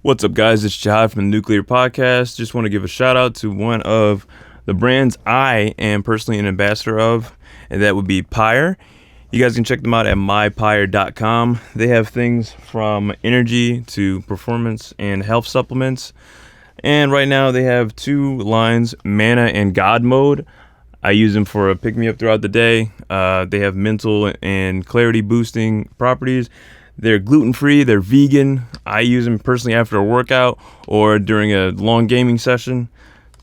What's up, guys? It's Jihad from the Nukeclear podcast. Just want to give a shout out to one of the brands I am personally an ambassador of, and that would be Pyre. You guys can check them out at mypyre.com. They have things from energy to performance and health supplements. And right now they have two lines, Mana and God Mode. I use them for a pick-me-up throughout the day. They have mental and clarity boosting properties. They're gluten-free, they're vegan. I use them personally after a workout or during a long gaming session.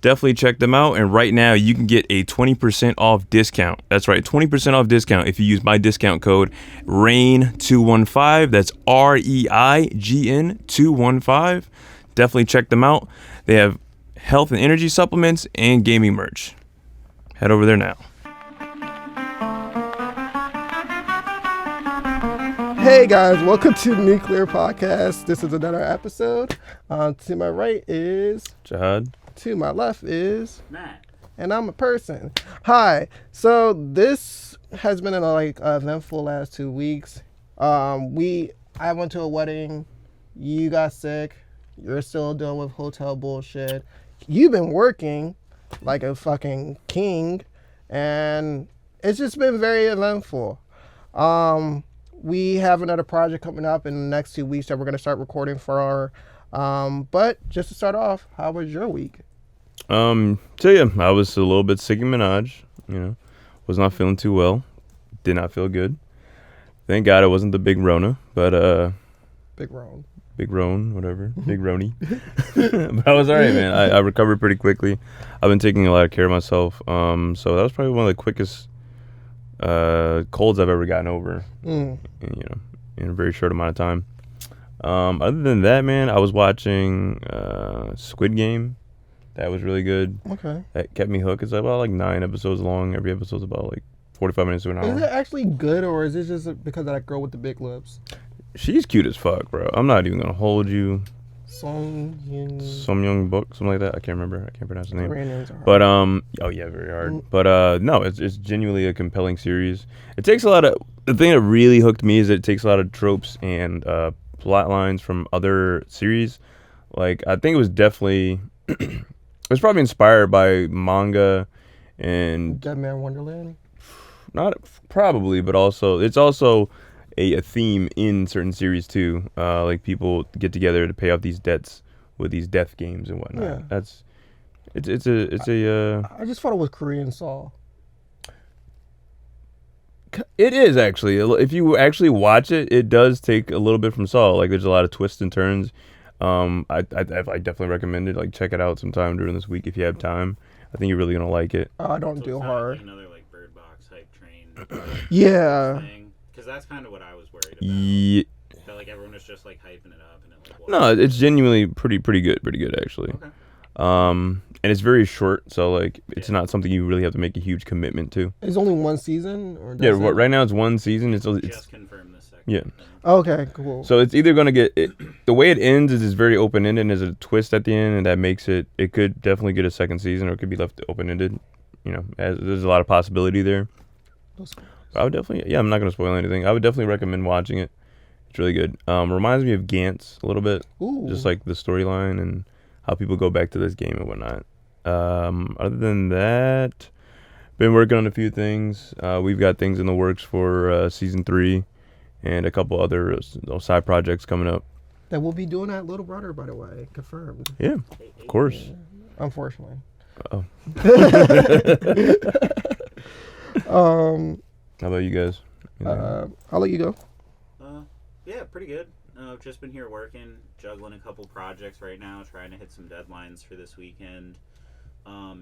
Definitely check them out. And right now you can get a 20% off discount. That's right, 20% off discount if you use my discount code REIGN215. That's REIGN 215. Definitely check them out. They have health and energy supplements and gaming merch. Head over there now. Hey guys, welcome to Nukeclear Podcast. This is another episode. To my right is Jihad. To my left is Matt. And I'm a person. Hi. So this has been an eventful last 2 weeks. I went to a wedding. You got sick. You're still dealing with hotel bullshit. You've been working like a fucking king, and it's just been very eventful. We have another project coming up in the next 2 weeks that we're going to start recording for our, but just to start off, how was your week? Tell you, I was a little bit sick in Minaj, was not feeling too well, did not feel good. Thank God it wasn't the big Rona, but, Big Ron. Big Ron, whatever, Big Roni. But I was all right, man. I recovered pretty quickly. I've been taking a lot of care of myself, so that was probably one of the quickest colds I've ever gotten over, in a very short amount of time. Other than that, man, I was watching Squid Game. That was really good. Okay. That kept me hooked. It's about like 9 episodes long. Every episode's about like 45 minutes to an hour. Is it actually good, or is it just because of that girl with the big lips? She's cute as fuck, bro. I'm not even gonna hold you. Some Young Book, something like that. I can't remember. I can't pronounce the name. names are hard. But oh yeah, very hard. But no, it's genuinely a compelling series. It takes a lot of, the thing that really hooked me is that it takes a lot of tropes and plot lines from other series. Like, I think it was definitely it was probably inspired by manga and Dead Man Wonderland. Not probably, but also it's also a theme in certain series too. Like, people get together to pay off these debts with these death games and whatnot. Yeah. That's it's a. I just thought it was Korean Saw. It is actually. If you actually watch it, it does take a little bit from Saw. Like, there's a lot of twists and turns. I definitely recommend it. Like, check it out sometime during this week if you have time. I think you're really gonna like it. I don't do horror. Like another like Bird Box hype train. Yeah. Because that's kind of what I was worried about. Yeah. That like everyone was just like hyping it up and it like. No, it's genuinely pretty good actually. Okay. And it's very short, so like it's not something you really have to make a huge commitment to. It's only one season, or Yeah, right now it's one season. It's just confirmed this second. Yeah. Okay, cool. So it's either gonna get it. The way it ends is it's very open ended, and there's a twist at the end, and that makes it. It could definitely get a second season, or it could be left open ended. There's a lot of possibility there. I would definitely. Yeah, I'm not gonna spoil anything. I would definitely recommend watching it. It's really good. Reminds me of Gantz a little bit. Ooh. Just like the storyline and how people go back to this game and whatnot. Other than that, been working on a few things. We've got things in the works for season 3 and a couple other side projects coming up. That we'll be doing at Little Brother, by the way. Confirmed. Yeah, of course. Yeah. Unfortunately. Oh. How about you guys? I'll let you go. Yeah, pretty good. I've just been here working, juggling a couple projects right now, trying to hit some deadlines for this weekend.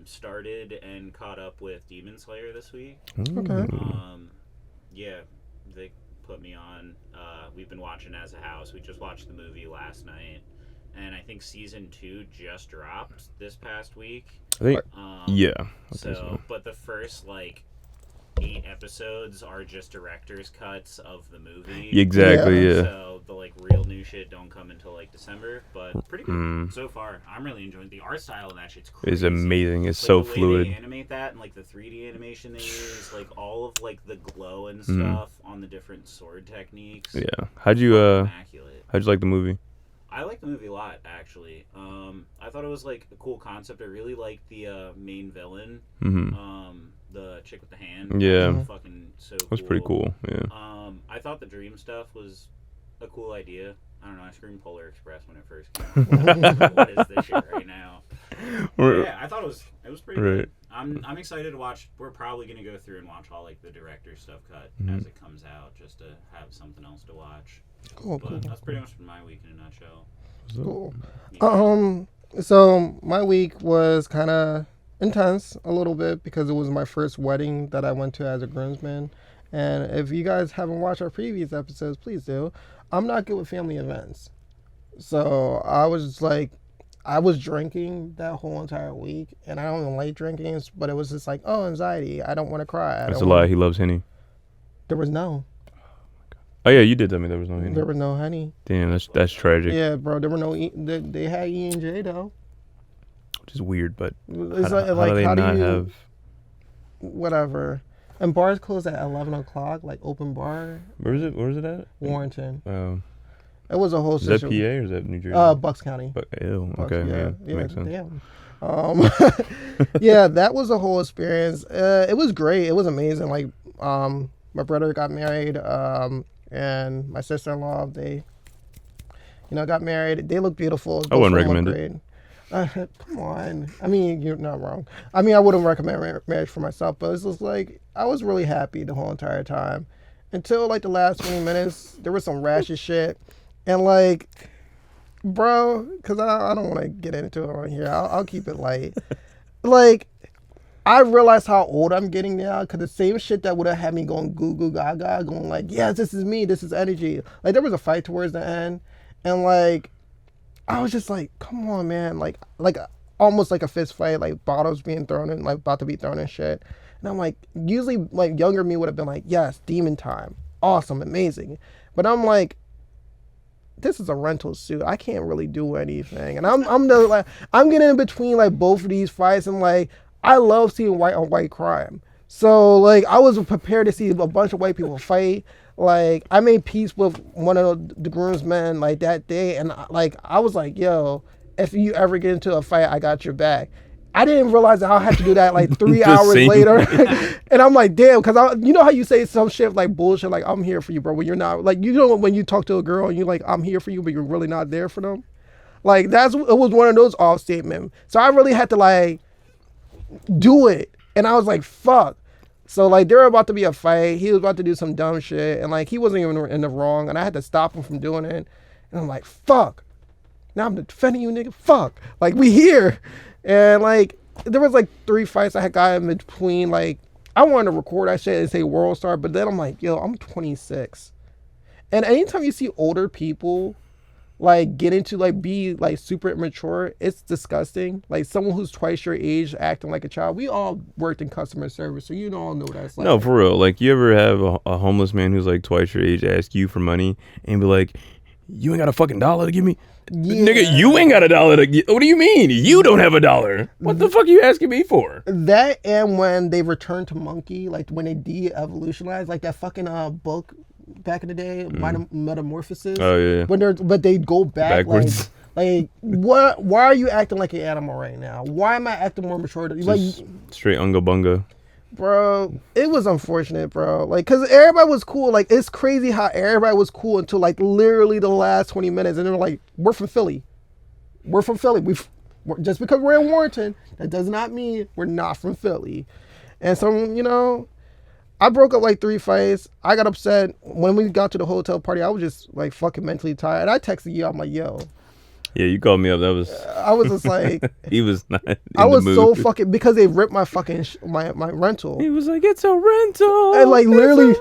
Started and caught up with Demon Slayer this week. Okay. Yeah, they put me on. We've been watching As a House. We just watched the movie last night, and I think season 2 just dropped this past week. I think, yeah. But the first 8 episodes are just director's cuts of the movie. Exactly, yeah. So the real new shit don't come until December, but pretty good so far. I'm really enjoying the art style of that shit's crazy. It's amazing. It's so the way fluid. They animate that and the 3D animation they use, all of the glow and stuff on the different sword techniques. Yeah. How'd you immaculate. like the movie? I like the movie a lot, actually. I thought it was like a cool concept. I really liked the main villain, the chick with the hand. Yeah, fucking so. That was pretty cool. Yeah. I thought the dream stuff was a cool idea. I don't know. I screamed Polar Express when it first came out. What is this shit right now? Yeah, I thought it was pretty good. I'm excited to watch. We're probably gonna go through and watch all like the director's stuff cut as it comes out, just to have something else to watch. Cool. That's pretty much my week in a nutshell. Cool. Yeah. So my week was kind of intense a little bit because it was my first wedding that I went to as a groomsman. And if you guys haven't watched our previous episodes, please do. I'm not good with family events. So I was drinking that whole entire week, and I don't even like drinking, but it was just like, oh, anxiety. I don't want to cry. That's a lie. He loves Henny. There was no. Oh yeah, you did tell me there was no Henny. There was no Henny. Damn, that's tragic. Yeah, bro. There were no. They had E&J though. Which is weird, but It's how do they not have? Whatever. And bars close at 11 o'clock, like open bar. Where was it at? Warrenton. Oh. It was a whole Is that situation. PA or is that New Jersey? Bucks County. Ew. Okay, yeah, makes sense. Damn. Yeah, that was a whole experience. It was great. It was amazing. Like, my brother got married, and my sister-in-law, they, got married. They look beautiful. I wouldn't recommend it. Come on. I mean, you're not wrong. I mean, I wouldn't recommend marriage for myself, but it's just like, I was really happy the whole entire time. Until like the last 20 minutes, there was some ratchet shit. And like, bro, because I don't want to get into it on here. I'll keep it light. Like, I realized how old I'm getting now, because the same shit that would have had me going goo goo gaga, going like, yes, this is me, this is energy. Like, there was a fight towards the end, and like, I was just like, come on, man. Like almost like a fist fight, like bottles being thrown in, like about to be thrown and shit. And I'm like, usually like younger me would have been like, yes, demon time. Awesome, amazing. But I'm like, this is a rental suit. I can't really do anything. And I'm getting in between like both of these fights, and like, I love seeing white on white crime. So like, I was prepared to see a bunch of white people fight. Like, I made peace with one of the groomsmen like that day, and like, I was like, yo, if you ever get into a fight, I got your back. I didn't realize that I'll have to do that like 3 hours later. And I'm like, damn, because you know how you say some shit like bullshit, like, I'm here for you, bro, when you're not, like, when you talk to a girl and you're like, I'm here for you, but you're really not there for them. Like, it was one of those off statements. So I really had to like do it. And I was like, fuck. So like, there was about to be a fight. He was about to do some dumb shit, and like, he wasn't even in the wrong, and I had to stop him from doing it. And I'm like, fuck. Now I'm defending you, nigga. Fuck. Like, we here. And like, there was like 3 fights I had got in between. Like, I wanted to record that shit and say World Star, but then I'm like, yo, I'm 26. And anytime you see older people like get into like be like super immature, it's disgusting. Like, someone who's twice your age acting like a child. We all worked in customer service, so you all know that's like. No, for real. Like, you ever have a homeless man who's like twice your age ask you for money and be like, you ain't got a fucking dollar to give me? Yeah. Nigga, you ain't got a dollar to give. What do you mean? You don't have a dollar. What the fuck are you asking me for? That, and when they return to monkey, like when they de-evolutionized, like that fucking book back in the day, Metamorphosis. Oh yeah. But they go backwards. Like what? Why are you acting like an animal right now? Why am I acting more mature? Like, straight unga bunga. Bro, it was unfortunate, bro. Like, cause everybody was cool. Like, it's crazy how everybody was cool until like literally the last 20 minutes, and they're like, "We're from Philly. We're from Philly. Just because we're in Warrenton, that does not mean we're not from Philly." And so, I broke up like 3 fights. I got upset when we got to the hotel party. I was just like fucking mentally tired. And I texted you. I'm like, "Yo." Yeah, you called me up. That was. I was just like. He was not. I was so fucking, because they ripped my fucking my rental. He was like, "It's a rental." And like literally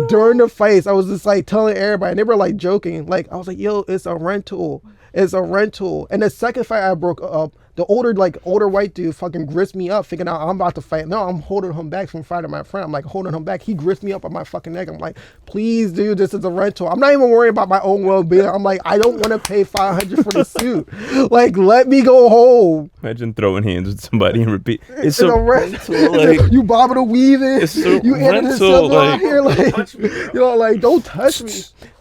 during the fights, I was just like telling everybody, and they were like joking. Like, I was like, "Yo, it's a rental. It's a rental." And the second fight I broke up, the older white dude fucking grist me up, thinking I'm about to fight. No, I'm holding him back from fighting my friend. I'm like holding him back. He grist me up on my fucking neck. I'm like, please, dude, this is a rental. I'm not even worried about my own well-being. I'm like, I don't want to pay $500 for the suit. Like, let me go home. Imagine throwing hands with somebody and repeat. It's In so a rent. rental, like, You bobbing and weaving. it's so You ended rental, civil out like, here, like, touch me, bro. you know, like, don't touch me,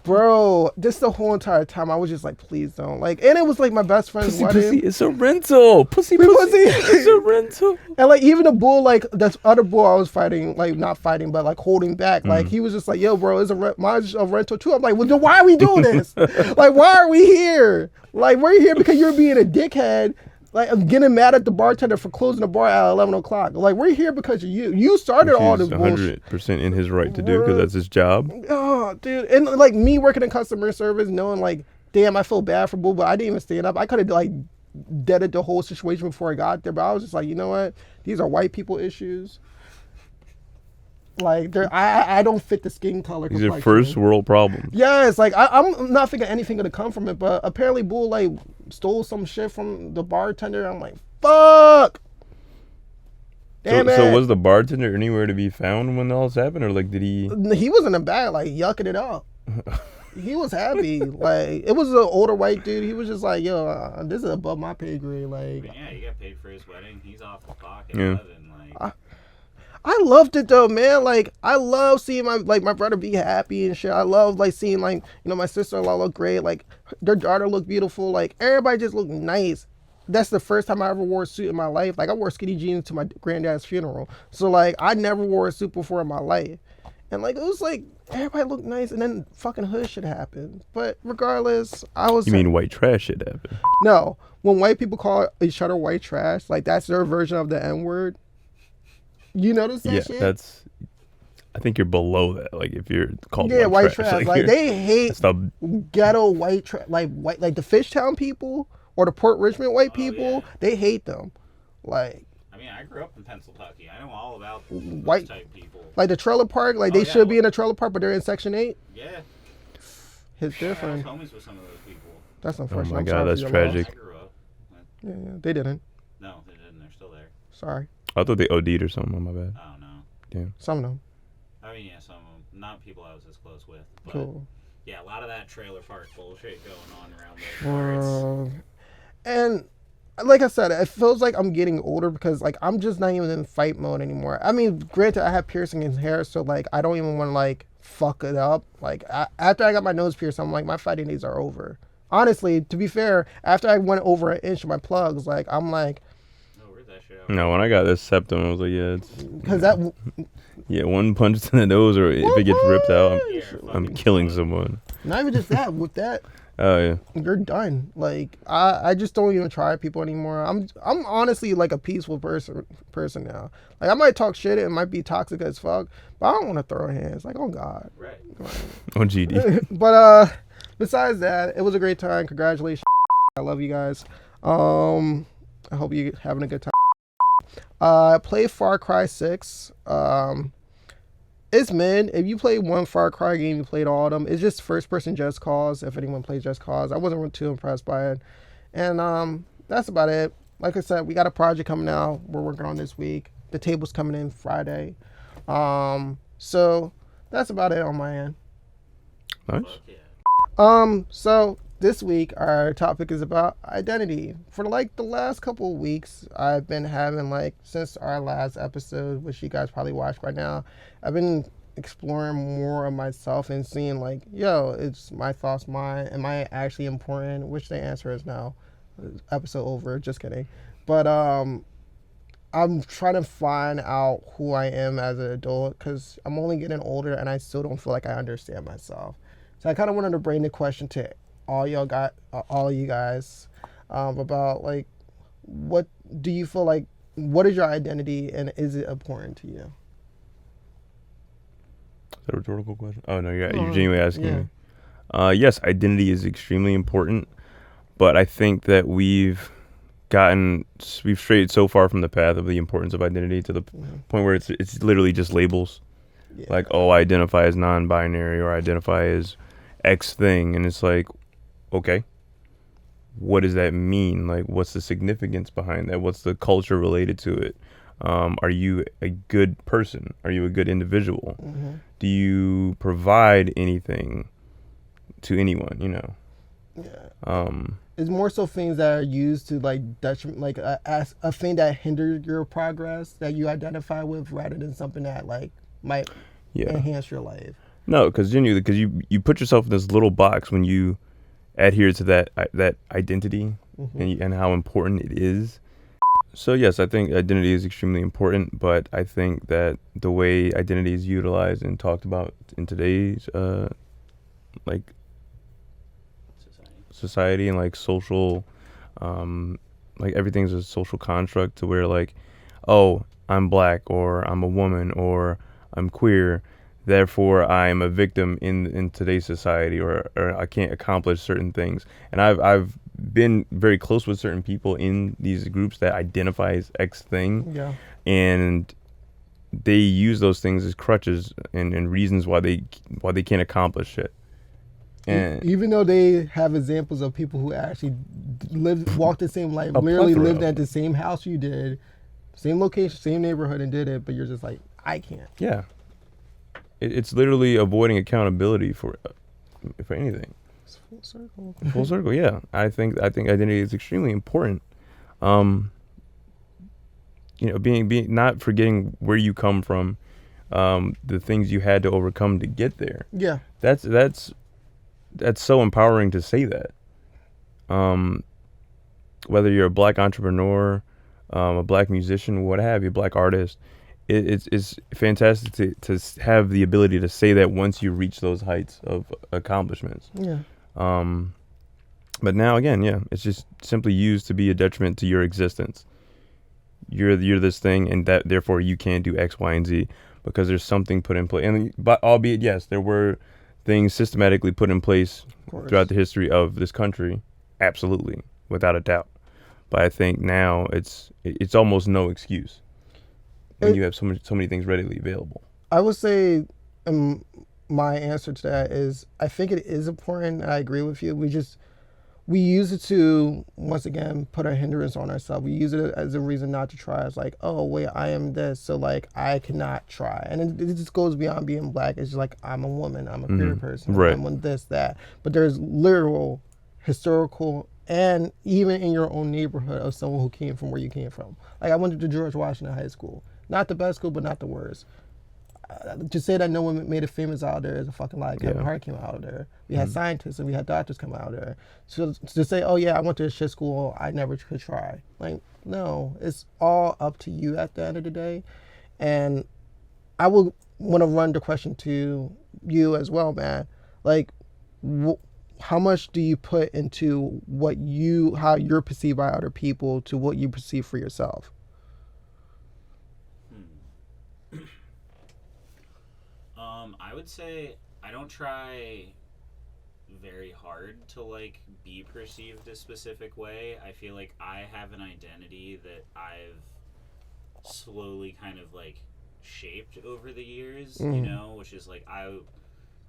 bro. Just the whole entire time, I was just like, please don't, like, and it was like my best friend's pussy, wedding. pussy. It's a rental. Pussy, Pussy. pussy. It's a rental. And like even the bull, like this other bull I was fighting, like not fighting, but like holding back. Like he was just like, "Yo, bro, it's mine's a rental too." I'm like, "Well, then why are we doing this? Like, why are we here? Like, we're here because you're being a dickhead. Like, I'm getting mad at the bartender for closing the bar at 11 o'clock. Like, we're here because of you. You started all this He's bullshit." 100% in his right to do because that's his job. Oh, dude, and like me working in customer service, knowing like, damn, I feel bad for bull, but I didn't even stand up. I could have like deaded the whole situation before I got there, but I was just like, you know what? These are white people issues. Like, I don't fit the skin color. These are complexion. first world problems. Yes, like I'm not thinking anything gonna come from it, but apparently Bull like stole some shit from the bartender. I'm like, fuck. Damn it. So was the bartender anywhere to be found when all this happened, or like did he? He was in the back, like yucking it up. He was happy. Like, it was an older white dude. He was just like, yo, this is above my pay grade. Like, But yeah, he got paid for his wedding. He's off the clock at Yeah. 11. Like, I loved it though, man. Like, I love seeing my brother be happy and shit. I love like seeing like, you know, my sister-in-law look great. Like, their daughter looked beautiful. Like, everybody just looked nice. That's the first time I ever wore a suit in my life. Like, I wore skinny jeans to my granddad's funeral. So like, I never wore a suit before in my life. And like, it was like, everybody looked nice, and then fucking hood shit happened. But regardless, I was. You mean white trash shit happened? No, when white people call each other white trash, like that's their version of the N word. You notice that Yeah, shit? that's. I think you're below that. Like if you're called white trash. Like they hate that's the, ghetto white trash, like like the Fishtown people or the Port Richmond white people. yeah. They hate them. Like I mean, I grew up in Pennsylvania. I know all about White- those type people. like the trailer park. Like Oh, they yeah. should be in a trailer park, but they're in Section 8. Yeah. It's I was different. homies with some of those people. That's oh unfortunate. my I'm god, sorry for that's your tragic. I grew up. loss. Yeah, they didn't. No, they didn't. They're still there. Sorry, I thought they OD'd or something. On my bad. I don't know. some of them. I mean, yeah, some of them. Not people I was as close with. But Cool. yeah, a lot of that trailer park bullshit going on around those parts. And like I said, it feels like I'm getting older because like I'm just not even in fight mode anymore. I mean, granted, I have piercing in hair, so like I don't even want to like fuck it up. Like after I got my nose pierced, I'm like my fighting days are over. Honestly, to be fair, after I went over an inch of my plugs, like I'm like, Oh, where'd that shit out? No, when I got this septum, I was like, yeah, it's because that yeah, one punch to the nose, or if it gets ripped out, Yeah, I'm fucking killing fun. someone. not even just that. With that, Oh yeah. you're done. Like I just don't even try people anymore. I'm honestly like a peaceful person now. Like I might talk shit, it might be toxic as fuck, but I don't want to throw hands. Like, oh God. Right. On GD. But besides that, it was a great time. Congratulations. I love you guys. I hope you're having a good time. Play Far Cry 6. It's mid. If you play one Far Cry game, you played all of them. It's just first person Just Cause. If anyone plays Just Cause, I wasn't too impressed by it. And that's about it. Like I said, we got a project coming out. We're working on this week. The table's coming in Friday. So that's about it on my end. Nice. Fuck yeah. So this week our topic is about identity. For like the last couple of weeks, I've been having like since our last episode, which you guys probably watched by now, I've been exploring more of myself and seeing like, yo, it's my thoughts, mine. Am I actually important? Which the answer is no. Episode over. Just kidding. But I'm trying to find out who I am as an adult because I'm only getting older and I still don't feel like I understand myself. So I kind of wanted to bring the question to all you guys about like, what do you feel like? What is your identity and is it important to you? Is that a rhetorical question? Oh no, you're genuinely asking yeah. me. Yes, identity is extremely important, but I think that we've strayed so far from the path of the importance of identity to the point where it's literally just labels. Yeah. Like, oh, I identify as non-binary or I identify as X thing, and it's like, okay, what does that mean? Like, what's the significance behind that? What's the culture related to it? Are you a good person? Are you a good individual? Mm-hmm. Do you provide anything to anyone? You know, Yeah. It's more so things that are used to like detriment, like as a thing that hinders your progress that you identify with, rather than something that like might enhance your life. No, because you put yourself in this little box when you adhere to that identity and how important it is. So yes, I think identity is extremely important, but I think that the way identity is utilized and talked about in today's like society and like social, like everything's a social construct to where like, oh, I'm black or I'm a woman or I'm queer, therefore I am a victim in today's society, or I can't accomplish certain things. And I've been very close with certain people in these groups that identify as X thing, and they use those things as crutches and reasons why they can't accomplish it. And even though they have examples of people who actually walked the same life, literally lived at the same house you did, same location, same neighborhood, and did it, but you're just like, I can't. Yeah, it's literally avoiding accountability for anything. It's full circle. Full circle, yeah. I think identity is extremely important. Being not forgetting where you come from, the things you had to overcome to get there. Yeah, that's so empowering to say that. Whether you're a black entrepreneur, a black musician, what have you, black artist, it's fantastic to have the ability to say that once you reach those heights of accomplishments. Yeah. But now again, it's just simply used to be a detriment to your existence. You're this thing, and that therefore you can't do X, Y, and Z because there's something put in place. But albeit, yes, there were things systematically put in place throughout the history of this country, absolutely, without a doubt. But I think now it's almost no excuse when you have so many things readily available. I would say my answer to that is I think it is important, and I agree with you. We use it to, once again, put a hindrance on ourselves. We use it as a reason not to try. It's like, oh, wait, I am this, so, like, I cannot try. And it just goes beyond being black. It's just like, I'm a woman. I'm a queer person. Right. I'm this, that. But there's literal, historical, and even in your own neighborhood of someone who came from where you came from. Like, I went to George Washington High School. Not the best school, but not the worst. To say that no one made it famous out there is a fucking lie. Kevin Hart came out of there. We had scientists and we had doctors come out of there. So to say, oh yeah, I went to a shit school, I never could try. Like, no, it's all up to you at the end of the day. And I will want to run the question to you as well, man. Like, how much do you put into how you're perceived by other people to what you perceive for yourself? I would say I don't try very hard to like be perceived a specific way. I feel like I have an identity that I've slowly kind of like shaped over the years, which is like I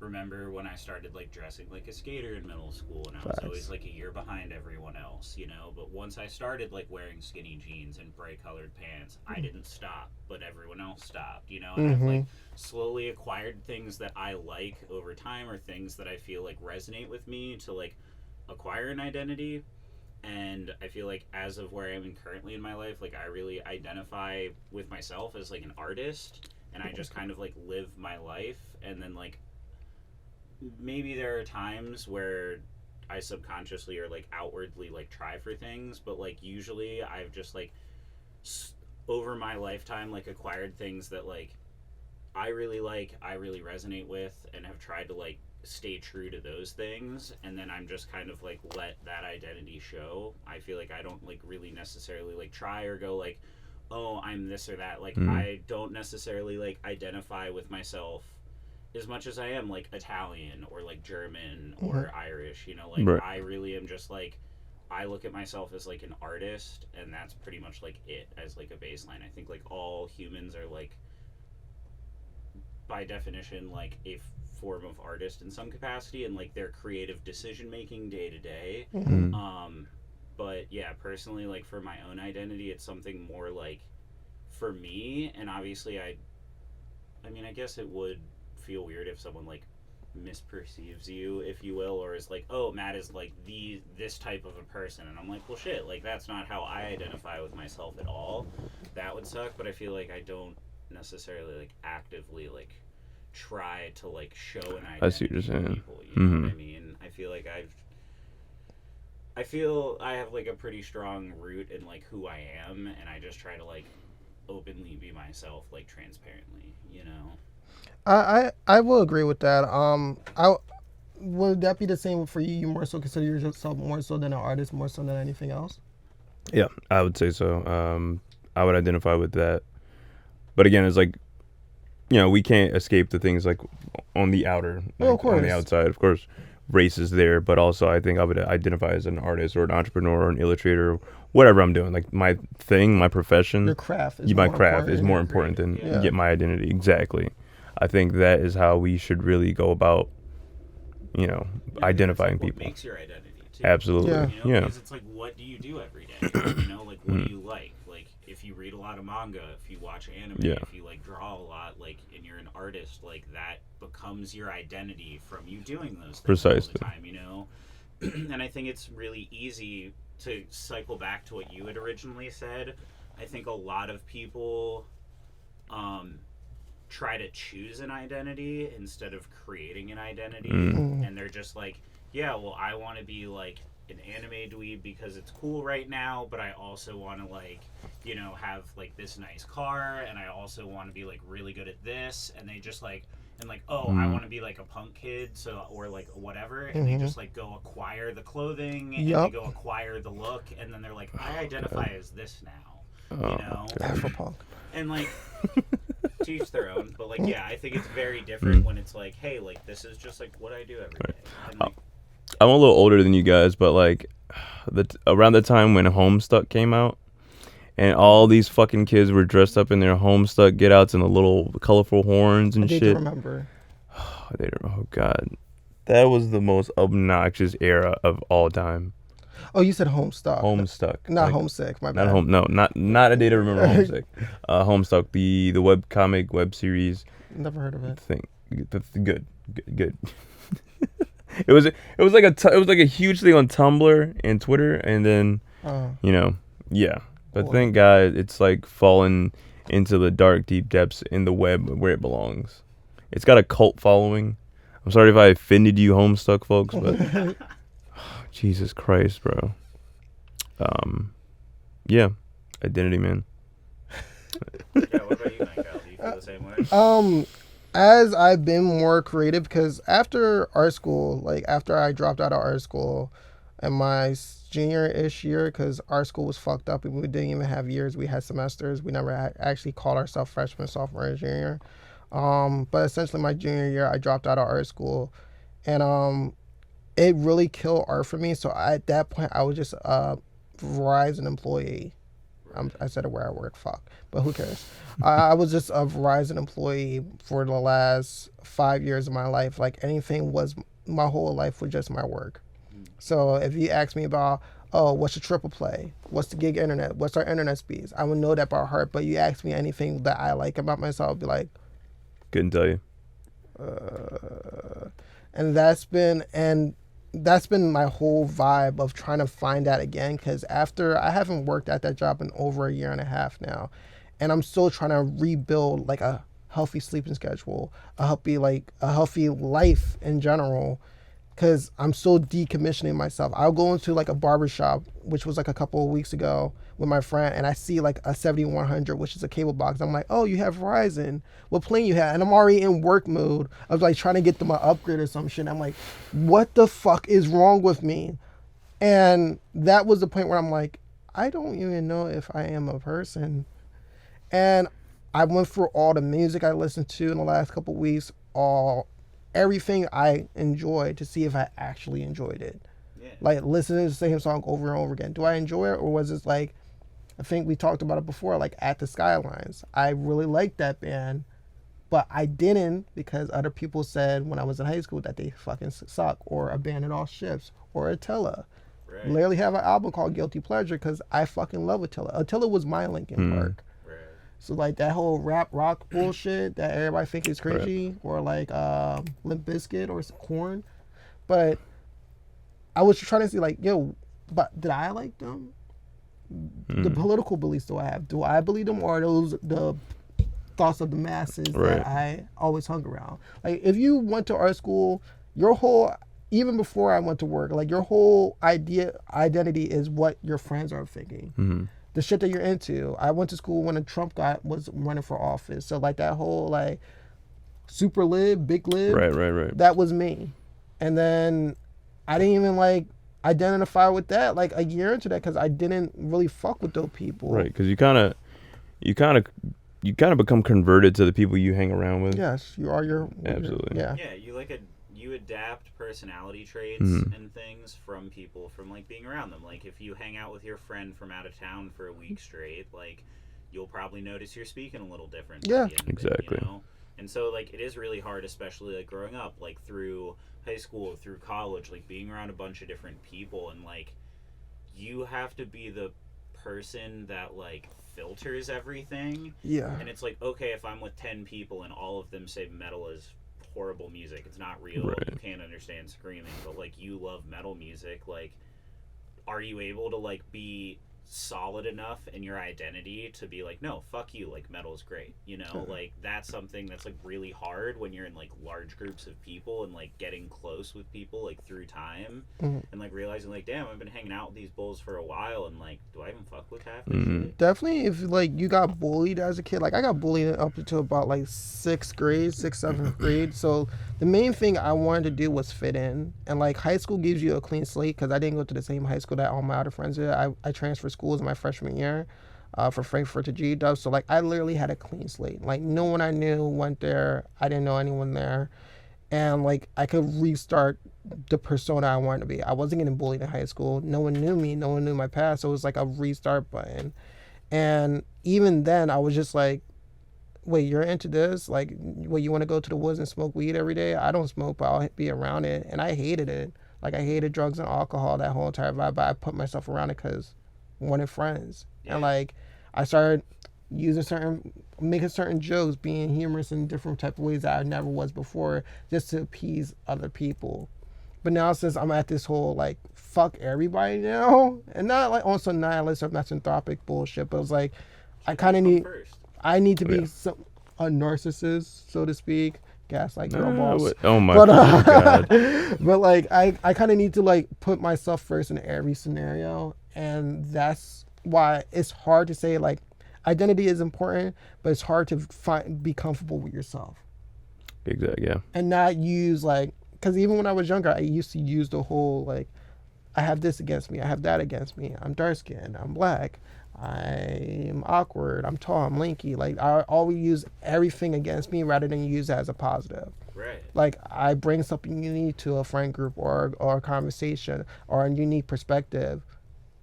remember when I started like dressing like a skater in middle school, and I was always like a year behind everyone else, but once I started like wearing skinny jeans and bright colored pants, I didn't stop, but everyone else stopped, and I've like slowly acquired things that I like over time, or things that I feel like resonate with me to like acquire an identity. And I feel like as of where I'm currently in my life, like I really identify with myself as like an artist, and I just kind of like live my life. And then like maybe there are times where I subconsciously or like outwardly like try for things, but like usually I've just like over my lifetime like acquired things that like I really resonate with, and have tried to like stay true to those things, and then I'm just kind of like let that identity show. I feel like I don't like really necessarily like try or go like, oh, I'm this or that. Like I don't necessarily like identify with myself as much as I am like Italian or like German or Irish, like I really am just like, I look at myself as like an artist, and that's pretty much like it as like a baseline. I think like all humans are like by definition like a form of artist in some capacity, and like their creative decision making day to day. But yeah, personally, like for my own identity, it's something more like for me. And obviously I mean, I guess it would feel weird if someone like misperceives you, if you will, or is like, oh, Matt is like this type of a person, and I'm like, well, shit, like that's not how I identify with myself at all. That would suck, but I feel like I don't necessarily like actively like try to like show an identity I see what you're to saying. people. You know what I mean? I feel like I have like a pretty strong root in like who I am, and I just try to like openly be myself, like transparently, you know. I will agree with that. I would that be the same for you? You more so consider yourself more so than an artist, more so than anything else? Yeah, I would say so. I would identify with that. But again, it's like, we can't escape the things like on the outer, Well, of like, on the course. outside. Of course, race is there, but also I think I would identify as an artist or an entrepreneur or an illustrator, whatever I'm doing. Like my thing, my profession, Your craft is my more craft important. is more important than Yeah. get my identity. Exactly. I think that is how we should really go about, identifying What people. makes your identity too. Absolutely. Yeah. You know, Yeah. because it's like, what do you do every day? You know, like what do you like? Like if you read a lot of manga, if you watch anime, Yeah. if you like draw a lot, like and you're an artist, like that becomes your identity from you doing those things all Precisely. the time. You know, and I think it's really easy to cycle back to what you had originally said. I think a lot of people try to choose an identity instead of creating an identity, and they're just like, yeah, well, I want to be like an anime dweeb because it's cool right now, but I also want to like, have like this nice car, and I also want to be like really good at this, and they just like, and like, oh, I want to be like a punk kid, so, or like whatever, and they just like go acquire the clothing, and Yup. they go acquire the look, and then they're like, I identify as this now, God. Afropunk. and like to each their own, but like, yeah, I think it's very different when it's like, hey, like this is just like what I do every day, and like, I'm a little older than you guys, but like around the time when Homestuck came out, and all these fucking kids were dressed up in their Homestuck get outs and the little colorful horns and I did shit. remember. Oh god, that was the most obnoxious era of all time. Oh, you said Homestuck. Homestuck, Not like, homesick. My bad. not home. No, not a day to remember. Homesick. Homestuck, the web comic web series Never heard of it. thing. Good. It was like a huge thing on Tumblr and Twitter, and then yeah. But Cool. thank God it's like fallen into the dark, deep depths in the web where it belongs. It's got a cult following. I'm sorry if I offended you, Homestuck folks, but Jesus Christ, bro. Yeah, identity, man. yeah. What about you, Mikael? Do you feel the same way? As I've been more creative, because after art school, like after I dropped out of art school in my junior-ish year, because art school was fucked up and we didn't even have years, we had semesters. We never actually called ourselves freshman, sophomore, and junior. But essentially my junior year, I dropped out of art school, and it really killed art for me. So at that point, I was just a Verizon employee. I said it where I work, fuck, but who cares? I was just a Verizon employee for the last 5 years of my life. Like anything was, my whole life was just my work. So if you ask me about, oh, what's the triple play? What's the gig internet? What's our internet speeds? I would know that by heart, but you ask me anything that I like about myself, I'd be like, Couldn't tell you. and that's been my whole vibe of trying to find that again, because after I haven't worked at that job in over a year and a half now, and I'm still trying to rebuild like a healthy sleeping schedule, a healthy life in general, because I'm still decommissioning myself. I'll go into like a barbershop, which was like a couple of weeks ago with my friend, and I see like a 7100, which is a cable box. I'm like, oh, you have Verizon. What plan you have? And I'm already in work mode. I was like trying to get them an upgrade or some shit. I'm like, what the fuck is wrong with me? And that was the point where I'm like, I don't even know if I am a person. And I went through all the music I listened to in the last couple of weeks, everything I enjoyed, to see if I actually enjoyed it. Yeah. Like listening to the same song over and over again. Do I enjoy it, or was it like, I think we talked about it before, like At the Skylines. I really liked that band, but I didn't because other people said when I was in high school that they fucking suck, or Abandon All Ships, or Attila. Right. Literally have an album called Guilty Pleasure because I fucking love Attila. Attila was my Linkin Park. Right. So like that whole rap rock bullshit that everybody think is cringy, or like Limp Bizkit or Korn, but I was trying to see like, yo, but did I like them? The political beliefs do I have? Do I believe them, or are those the thoughts of the masses that I always hung around? Like if you went to art school, your whole, even before I went to work, like your whole identity is what your friends are thinking. The shit that you're into. I went to school when Trump was running for office, so like that whole like super lib, big lib, right. that was me. And then I didn't even like identify with that like a year into that because I didn't really fuck with those people. Right, because you kind of become converted to the people you hang around with. Yes, you are your absolutely. Yeah. Yeah, you adapt personality traits and things from people from like being around them. Like if you hang out with your friend from out of town for a week straight, like you'll probably notice you're speaking a little different. Yeah, exactly. You know? And so like it is really hard, especially like growing up, like through high school, through college, like being around a bunch of different people, and like you have to be the person that like filters everything. Yeah. And it's like, okay, if I'm with 10 people and all of them say metal is horrible music, it's not real, you can't understand screaming, but like you love metal music, like are you able to like be solid enough in your identity to be like, no, fuck you, like metal is great, you know? Like that's something that's like really hard when you're in like large groups of people and like getting close with people like through time and like realizing like, damn, I've been hanging out with these bulls for a while and like, do I even fuck with half this shit? Definitely if like you got bullied as a kid, like I got bullied up until about like 7th grade. So the main thing I wanted to do was fit in, and like high school gives you a clean slate because I didn't go to the same high school that all my other friends did. I transferred schools in my freshman year for Frankfurt to GW. So like I literally had a clean slate. Like no one I knew went there. I didn't know anyone there, and like I could restart the persona I wanted to be. I wasn't getting bullied in high school. No one knew me. No one knew my past. So it was like a restart button. And even then, I was just like, wait, you're into this? Like, wait, you want to go to the woods and smoke weed every day? I don't smoke, but I'll be around it. And I hated it. Like, I hated drugs and alcohol, that whole entire vibe. But I put myself around it because I wanted friends. Yeah. And, like, I started making certain jokes, being humorous in different type of ways that I never was before, just to appease other people. But now since I'm at this whole, like, fuck everybody now, and not, like, on some nihilist or misanthropic bullshit, but it's like, I kind of need to be a narcissist, so to speak. Gaslight girl boss. Oh my God. But, like, I kind of need to, like, put myself first in every scenario, and that's why it's hard to say, like, identity is important, but it's hard to be comfortable with yourself. Exactly, yeah. And not use, like, because even when I was younger, I used to use the whole, like, I have this against me, I have that against me, I'm dark-skinned, I'm black, I'm awkward, I'm tall, I'm lanky. Like, I always use everything against me rather than use it as a positive. Right. Like, I bring something unique to a friend group or a conversation or a unique perspective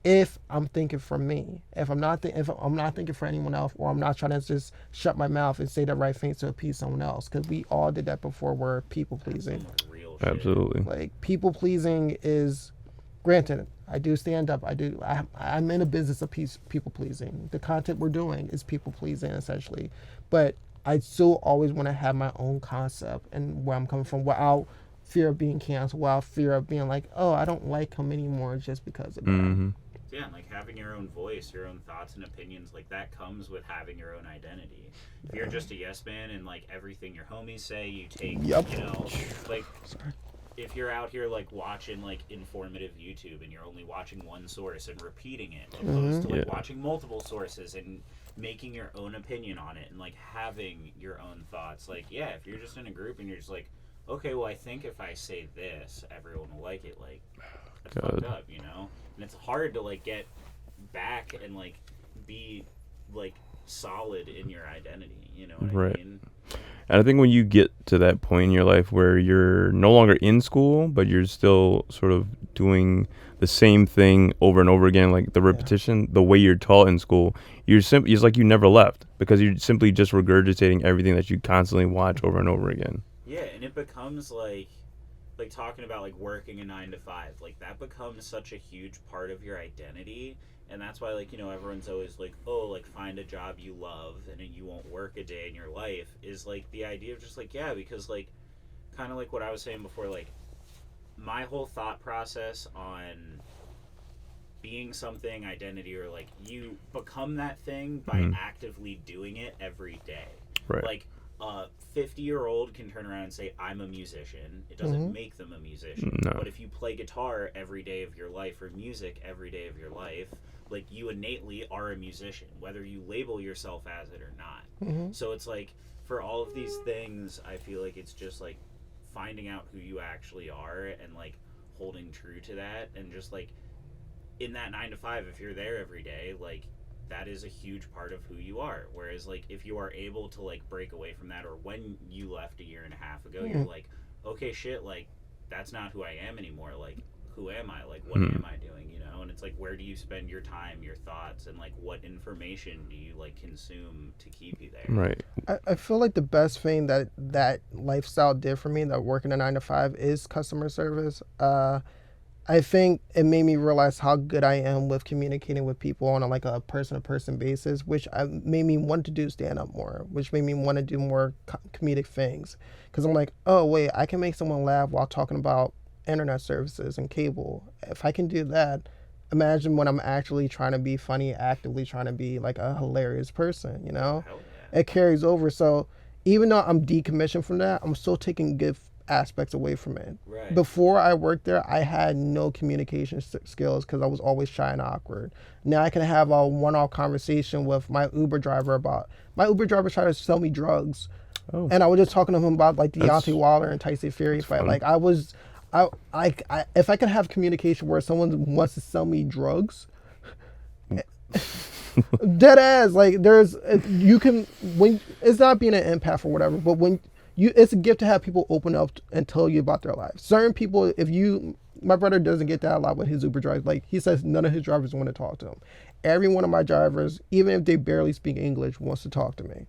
if I'm thinking for me. If I'm not thinking for anyone else, or I'm not trying to just shut my mouth and say the right things to appease someone else, because we all did that before. We're people pleasing. Absolutely. Like, people pleasing is, granted, I do stand up. I'm in a business of people pleasing. The content we're doing is people pleasing essentially, but I still always want to have my own concept and where I'm coming from without fear of being canceled, without fear of being like, oh, I don't like him anymore just because of that. Yeah, and like having your own voice, your own thoughts and opinions, like that comes with having your own identity. If you're just a yes man and like everything your homies say, you take, you know, like if you're out here like watching like informative YouTube and you're only watching one source and repeating it, opposed to like watching multiple sources and making your own opinion on it and like having your own thoughts. Like, yeah, if you're just in a group and you're just like, okay, well, I think if I say this, everyone will like it. Like, that's fucked up, you know? And it's hard to, like, get back and, like, be, like, solid in your identity, you know what I mean? And I think when you get to that point in your life where you're no longer in school, but you're still sort of doing the same thing over and over again, like the repetition, the way you're taught in school, it's like you never left because you're simply just regurgitating everything that you constantly watch over and over again. Yeah, and it becomes like like talking about like working a 9 to 5, like that becomes such a huge part of your identity. And that's why, like, everyone's always like, oh, like, find a job you love and you won't work a day in your life, is like the idea of just like, yeah, because like kind of like what I was saying before, like my whole thought process on being something, identity, or like you become that thing by actively doing it every day. Right. Like a 50-year-old can turn around and say, I'm a musician. It doesn't make them a musician. No. But if you play guitar every day of your life, or music every day of your life, like you innately are a musician, whether you label yourself as it or not. So it's like, for all of these things, I feel like it's just like finding out who you actually are and like holding true to that, and just like in that 9 to 5, if you're there every day, like that is a huge part of who you are. Whereas like if you are able to like break away from that, or when you left a year and a half ago, you're like, okay, shit, like that's not who I am anymore. Like, who am I? Like, what am I doing? And it's like, where do you spend your time, your thoughts, and like what information do you like consume to keep you there? Right. I feel like the best thing that lifestyle did for me, that working a 9 to 5, is customer service. I think it made me realize how good I am with communicating with people on a person-to-person basis, which made me want to do stand-up more, which made me want to do more comedic things. Because I'm like, oh, wait, I can make someone laugh while talking about internet services and cable. If I can do that, imagine when I'm actually trying to be funny, actively trying to be like a hilarious person, Hell yeah. It carries over. So even though I'm decommissioned from that, I'm still taking good aspects away from it. Right. Before I worked there, I had no communication skills because I was always shy and awkward. Now I can have a one-off conversation with my Uber driver tried to sell me drugs. Oh. And I was just talking to him about like Deontay Wilder and Tyson Fury fight. Like if I could have communication where someone wants to sell me drugs, dead ass, like you can, when it's not being an empath or whatever, but when it's a gift to have people open up and tell you about their lives. Certain people, my brother doesn't get that a lot with his Uber drivers. Like he says, none of his drivers want to talk to him. Every one of my drivers, even if they barely speak English, wants to talk to me.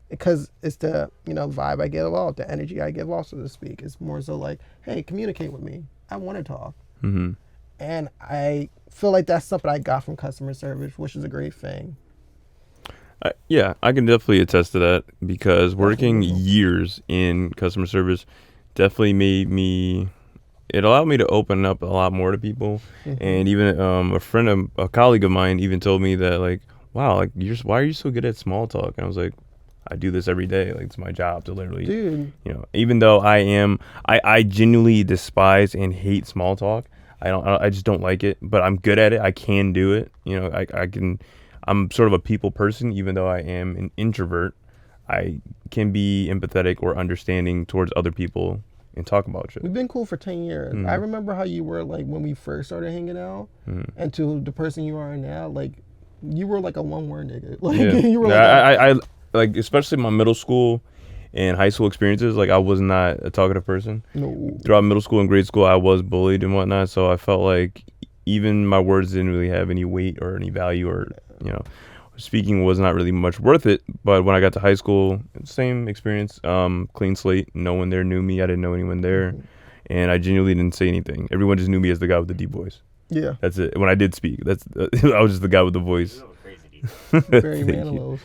Because it's the vibe I give off, the energy I give off, so to speak. It's more so like, hey, communicate with me. I want to talk. And I feel like that's something I got from customer service, which is a great thing. Yeah, I can definitely attest to that, because working years in customer service definitely it allowed me to open up a lot more to people. And even a colleague of mine even told me that, like, wow, like why are you so good at small talk? And I was like, I do this every day. Like, it's my job to literally, Dude. Even though I genuinely despise and hate small talk. I just don't like it, but I'm good at it. I can do it. I'm sort of a people person, even though I am an introvert. I can be empathetic or understanding towards other people and talk about shit. We've been cool for 10 years. I remember how you were like when we first started hanging out, and to the person you are now, like you were like a one-word nigga. Like you were I like, especially my middle school and high school experiences, like I was not a talkative person. No. Throughout middle school and grade school, I was bullied and whatnot, so I felt like even my words didn't really have any weight or any value, or speaking was not really much worth it. But when I got to high school, same experience, clean slate. No one there knew me. I didn't know anyone there, and I genuinely didn't say anything. Everyone just knew me as the guy with the deep voice. Yeah, that's it. When I did speak, I was just the guy with the voice. Very Manilow.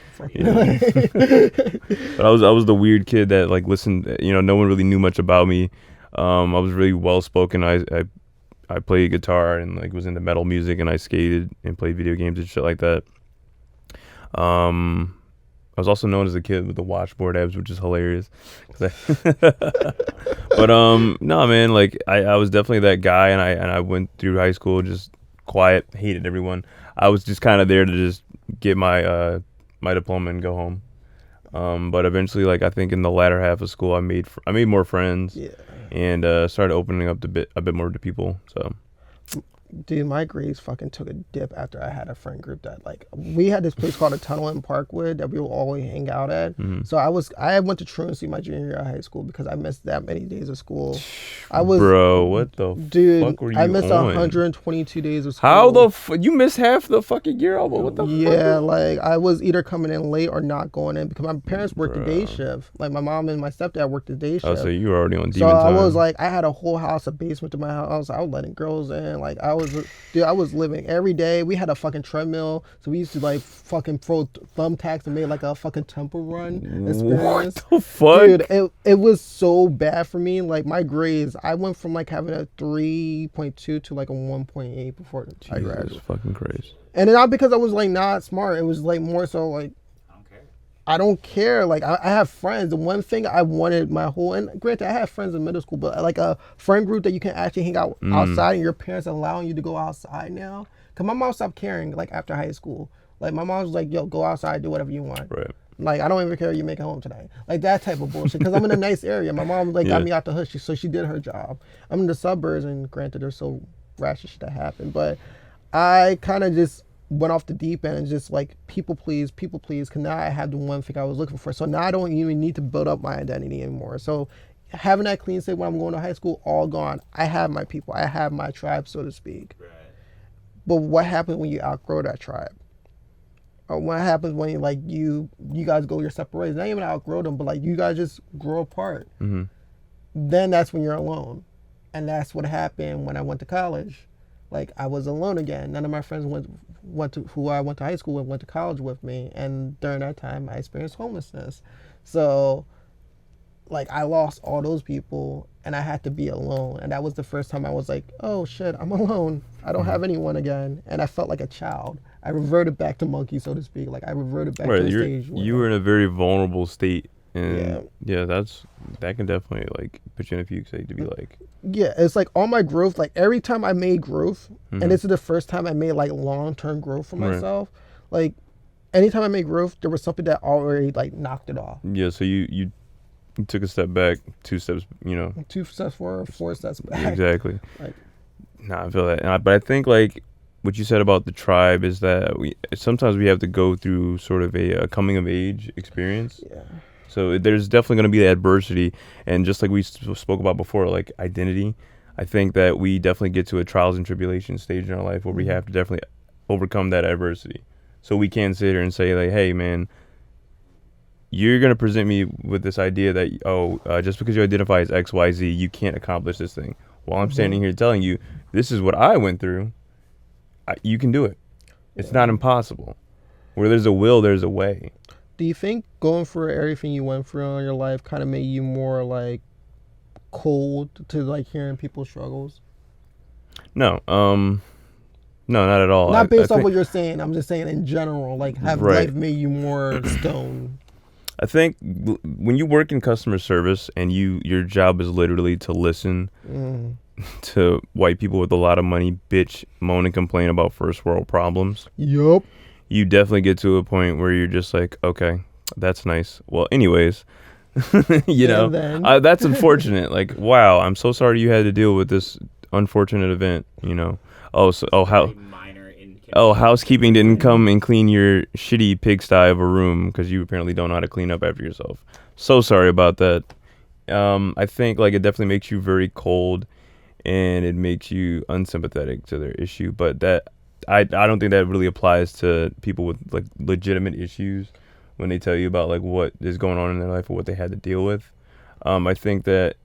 But I was the weird kid that like listened. No one really knew much about me. I was really well spoken. I played guitar and like was into metal music, and I skated and played video games and shit like that. I was also known as a kid with the washboard abs, which is hilarious. But no, man, like I was definitely that guy, and I went through high school just quiet, hated everyone. I was just kind of there to just get my my diploma and go home. But eventually, like I think in the latter half of school, I made more friends, and started opening up a bit more to people. So Dude, my grades fucking took a dip after I had a friend group that like we had this place called a tunnel in Parkwood that we would always hang out at. Mhm. So I went to truancy my junior year of high school because I missed that many days of school. I was Bro, what the dude. fuck were you I missed on? 122 days of school. How the you missed half the fucking year? What the Yeah, fuck? like I was either coming in late or not going in because my parents worked the day Bruh. shift. Like my mom and my stepdad worked the day shift. Oh, so you were already on So demon I time. was like, I had a whole house, a basement to my house. I was letting girls in. Like I was living every day. We had a fucking treadmill, so we used to like fucking throw thumbtacks and make like a fucking temple run experience. What the fuck? Dude, it was so bad for me. Like my grades, I went from like having a 3.2 to like a 1.8 before I Jesus graduated. fucking Christ. And not because I was like not smart. It was like more so like I don't care. I don't care. Like I have friends. The one thing I wanted my whole, and granted I have friends in middle school, but like a friend group that you can actually hang out outside and your parents allowing you to go outside now. Cause my mom stopped caring like after high school. Like my mom was like, yo, go outside, do whatever you want. Right. Like I don't even care if you make it home tonight. Like that type of bullshit. Cause I'm in a nice area. My mom like got Yeah. me out the hood, so she did her job. I'm in the suburbs, and granted there's so ratchet shit that happened, but I kind of just went off the deep end and just like people please, because now I have the one thing I was looking for. So now I don't even need to build up my identity anymore. So having that clean slate when I'm going to high school, all gone. I have my people. I have my tribe, so to speak. Right. But what happens when you outgrow that tribe? Or what happens when you guys go your separate ways? Not even outgrow them, but like you guys just grow apart. Mm-hmm. Then that's when you're alone. And that's what happened when I went to college. Like I was alone again. None of my friends who I went to high school with went to college with me, and during that time I experienced homelessness. So like I lost all those people and I had to be alone, and that was the first time I was like, oh shit, I'm alone. I don't have anyone again, and I felt like a child. I reverted back to monkey, so to speak. Like I reverted back to the stage. You were in a very vulnerable state, and Yeah. that can definitely like put you in a fugue state to be like, Yeah, it's like all my growth, like every time I made growth, Mhm. and this is the first time I made like long-term growth for Right. myself, like anytime I made growth, there was something that already like knocked it off. yeah. So you took a step back, 2 steps, 2 steps forward, 4 steps back. exactly. Like- Nah, I feel that, but I think like what you said about the tribe is that sometimes we have to go through sort of a coming of age experience. Yeah. So there's definitely going to be adversity, and just like we spoke about before, like identity, I think that we definitely get to a trials and tribulations stage in our life where we have to definitely overcome that adversity. So we can sit here and say like, hey man, you're going to present me with this idea that, just because you identify as X, Y, Z, you can't accomplish this thing. Well, I'm standing here telling you, this is what I went through. You can do it. It's not impossible. Where there's a will, there's a way. Do you think going through everything you went through in your life kind of made you more like cold to like hearing people's struggles? No, no, not at all. Not based I off think, what you're saying. I'm just saying in general, like have Right. life made you more stone? I think when you work in customer service and your job is literally to listen to white people with a lot of money bitch, moan, and complain about first world problems, Yup. you definitely get to a point where you're just like, okay, that's nice. Well, anyways, And then? that's unfortunate. Like, wow, I'm so sorry you had to deal with this unfortunate event. Very minor inconvenience. Housekeeping didn't come and clean your shitty pigsty of a room because you apparently don't know how to clean up after yourself. So sorry about that. I think like it definitely makes you very cold, and it makes you unsympathetic to their issue. But that I don't think that really applies to people with like legitimate issues when they tell you about like what is going on in their life or what they had to deal with. I think that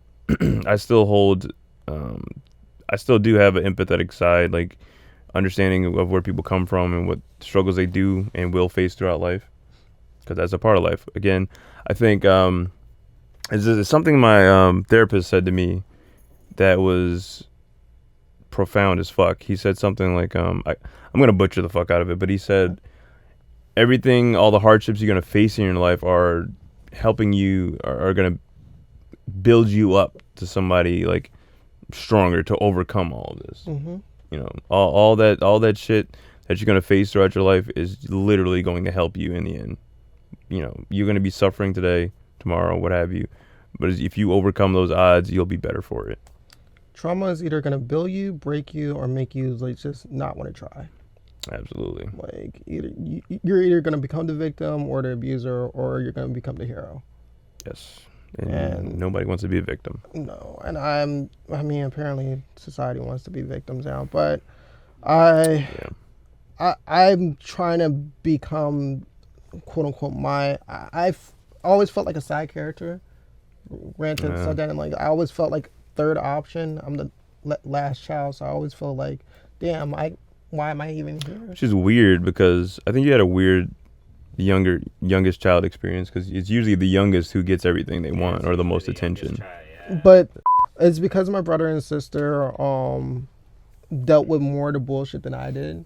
I still do have an empathetic side, like understanding of where people come from and what struggles they do and will face throughout life, because that's a part of life. Again, I think it's something my therapist said to me that was profound as fuck. He said something like, I'm gonna butcher the fuck out of it, but he said everything, all the hardships you're gonna face in your life are helping you, are gonna build you up to somebody like stronger to overcome all of this. Mm-hmm. All that shit that you're gonna face throughout your life is literally going to help you in the end. You're gonna be suffering today, tomorrow, what have you, but if you overcome those odds, you'll be better for it. trauma is either gonna build you, break you, or make you like just not want to try. Absolutely. Like you're either gonna become the victim or the abuser, or you're gonna become the hero. Yes. And nobody wants to be a victim. No, and I mean, apparently society wants to be victims now, but I'm trying to become, quote unquote, I've always felt like a side character. Granted, so then like I always felt like third option. I'm the last child, so I always feel like, damn, why am I even here? Which is weird because I think you had a weird youngest child experience because it's usually the youngest who gets everything they want or the most attention. But it's because my brother and sister dealt with more of the bullshit than I did,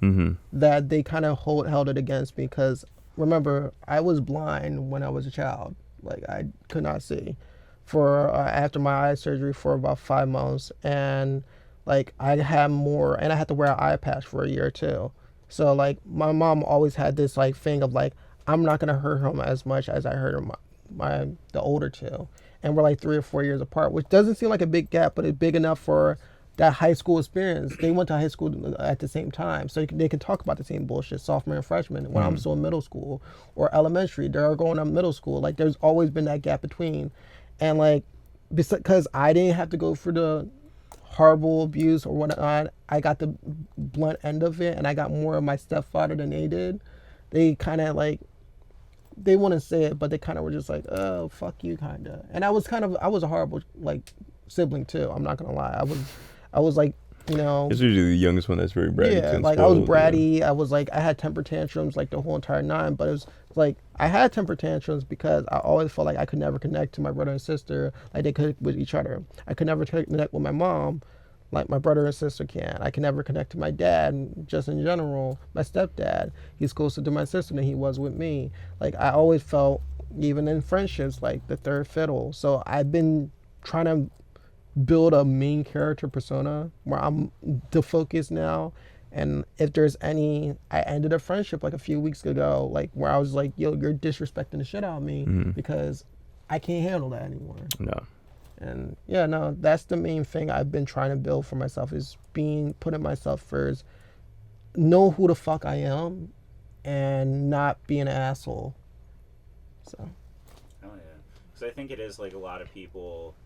that they kind of held it against me. Because remember, I was blind when I was a child. Like I could not see for after my eye surgery for about 5 months, and like I had I had to wear an eye patch for a year or two. So like my mom always had this like thing of like, I'm not gonna hurt him as much as I hurt him the older two, and we're like 3 or 4 years apart, which doesn't seem like a big gap, but it's big enough for that high school experience. They went to high school at the same time, so they can talk about the same bullshit, sophomore and freshman. When I'm still in middle school or elementary, they're going to middle school. Like there's always been that gap between, and like because I didn't have to go through the horrible abuse or whatnot, I got the blunt end of it, and I got more of my stepfather than they did. They kind of like, they wouldn't say it, but they kind of were just like, oh, fuck you, kind of. And I was a horrible like sibling too. I'm not gonna lie. I was like, you know, it's usually the youngest one that's very bratty. Yeah, like I was bratty. I was like, I had temper tantrums like the whole entire 9. But it was like I had temper tantrums because I always felt like I could never connect to my brother and sister like they could with each other. I could never connect with my mom like my brother and sister can. I can never connect to my dad, just in general. My stepdad, he's closer to my sister than he was with me. Like I always felt, even in friendships, like the third fiddle. So I've been trying to build a main character persona where I'm the focus now. And if there's any, I ended a friendship like a few weeks ago, like where I was like, yo, you're disrespecting the shit out of me because I can't handle that anymore. No. And yeah, no, that's the main thing I've been trying to build for myself, is putting myself first, know who the fuck I am, and not be an asshole. So. Oh yeah, because I think it is like a lot of people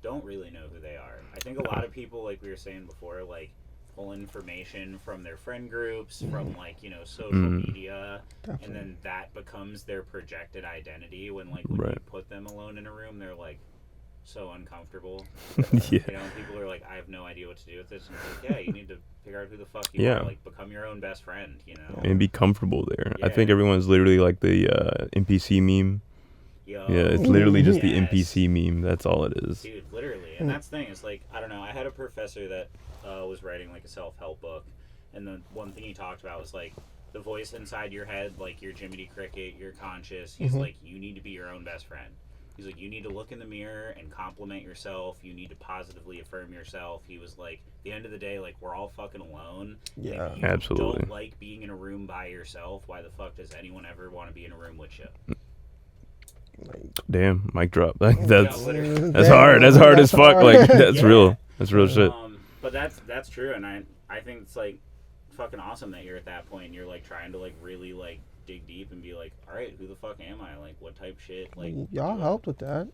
don't really know who they are. I think a lot of people, like we were saying before, like pull information from their friend groups, from like, you know, social media, Definitely. and then that becomes their projected identity. When you put them alone in a room, they're like so uncomfortable. Yeah. You know, people are like, I have no idea what to do with this. And it's like, yeah, you need to figure out who the fuck you are. Like, become your own best friend, you know? And be comfortable there. Yeah. I think everyone's literally like the NPC meme. Yo, yeah, it's literally just the yes. NPC meme. That's all it is. Dude, literally. And that's the thing. It's like, I don't know. I had a professor that was writing like a self-help book. And the one thing he talked about was like the voice inside your head, like your Jiminy Cricket, your conscious. He's like, you need to be your own best friend. He's like, you need to look in the mirror and compliment yourself. You need to positively affirm yourself. He was like, at the end of the day, like, we're all fucking alone. Yeah, if you absolutely. don't like being in a room by yourself, why the fuck does anyone ever want to be in a room with you? Damn, mic drop. Like, that's hard. That's hard as fuck. Hard. Like, that's real. That's real shit. But that's true, and I think it's like fucking awesome that you're at that point and you're like trying to like really like dig deep and be like, all right, who the fuck am I? Like, what type shit? Like, y'all helped with that.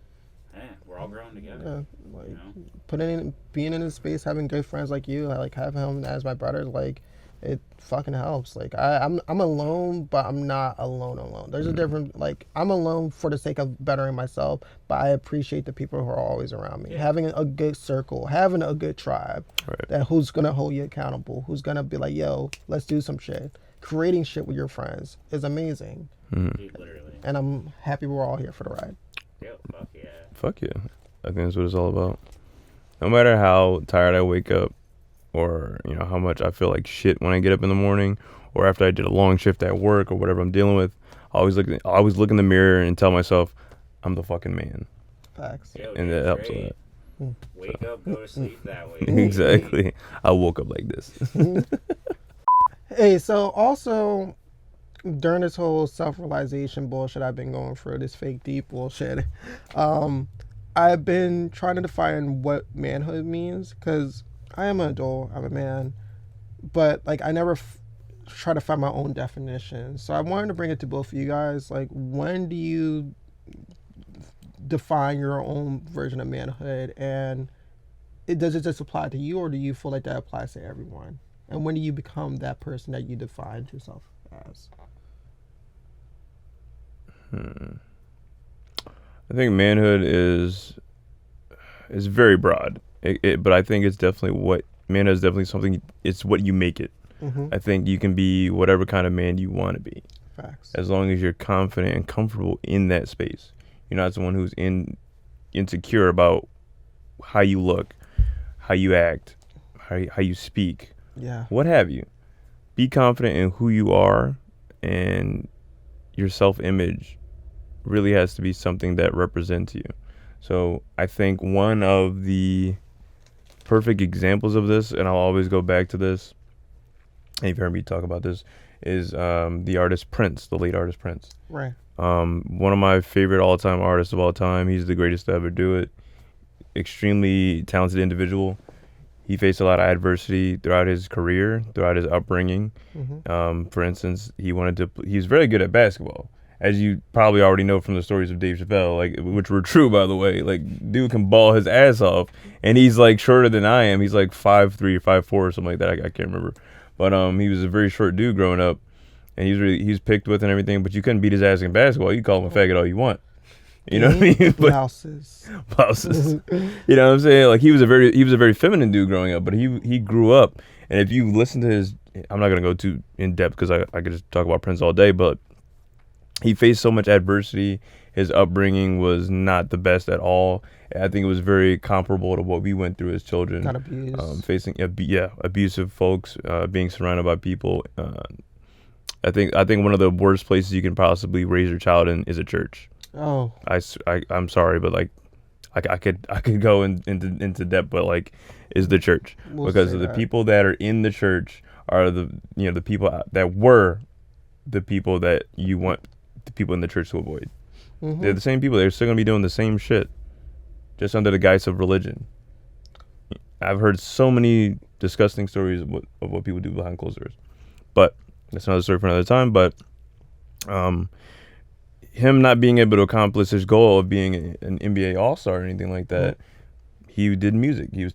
Yeah, we're all growing together. Yeah, like, you know? Being in a space, having good friends like you, I like having him as my brother, like, it fucking helps. Like, I'm alone, but I'm not alone. There's a difference. Like, I'm alone for the sake of bettering myself, but I appreciate the people who are always around me. Yeah. Having a good circle, having a good tribe, that who's gonna hold you accountable, who's gonna be like, yo, let's do some shit. Creating shit with your friends is amazing. Dude, literally. And I'm happy we're all here for the ride. Yo, fuck yeah. Fuck yeah. I think that's what it's all about. No matter how tired I wake up, or, you know, how much I feel like shit when I get up in the morning, or after I did a long shift at work or whatever I'm dealing with, I always look in the mirror and tell myself, I'm the fucking man. Facts. Yo, and that helps a lot. Wake up, go to sleep that way. Exactly. I woke up like this. Hey, so also during this whole self-realization bullshit I've been going through, this fake deep bullshit, I I've been trying to define what manhood means because I am an adult, I'm a man, but like I never try to find my own definition. So I wanted to bring it to both of you guys. Like, when do you define your own version of manhood, and does it just apply to you, or do you feel like that applies to everyone? And when do you become that person that you defined yourself as? I think manhood is very broad, but I think it's definitely manhood is definitely something. It's what you make it. Mm-hmm. I think you can be whatever kind of man you want to be, Facts. as long as you're confident and comfortable in that space. You're not someone who's insecure about how you look, how you act, how you speak, Yeah. what have you. Be confident in who you are, and your self-image really has to be something that represents you. So I think one of the perfect examples of this, and I'll always go back to this, and you've heard me talk about this, is the artist Prince, the late artist Prince. Right. One of my favorite all-time artists of all time. He's the greatest to ever do it. Extremely talented individual. He faced a lot of adversity throughout his career, throughout his upbringing. Mm-hmm. For instance, he's very good at basketball, as you probably already know from the stories of Dave Chappelle, like, which were true, by the way. Like, dude can ball his ass off, and he's like shorter than I am. He's like 5'3" or 5'4" or something like that. I can't remember, but he was a very short dude growing up, and he's picked with and everything. But you couldn't beat his ass in basketball. You call him a faggot all you want. You know what I mean? Blouses. You know what I'm saying? Like, he was a very feminine dude growing up, but he grew up. And if you listen to his, I'm not gonna go too in depth because I could just talk about Prince all day, but he faced so much adversity. His upbringing was not the best at all. I think it was very comparable to what we went through as children. Got abused. Facing abusive folks, being surrounded by people. I think one of the worst places you can possibly raise your child in is a church. Oh. I'm sorry, but like I could go into depth, but like, is the church, because of the people that are in the church are the people that were the people that you want the people in the church to avoid. Mm-hmm. They're the same people. They're still gonna be doing the same shit, just under the guise of religion. I've heard so many disgusting stories of what people do behind closed doors, but that's another story for another time. But him not being able to accomplish his goal of being an NBA All-Star or anything like that, he did music. He was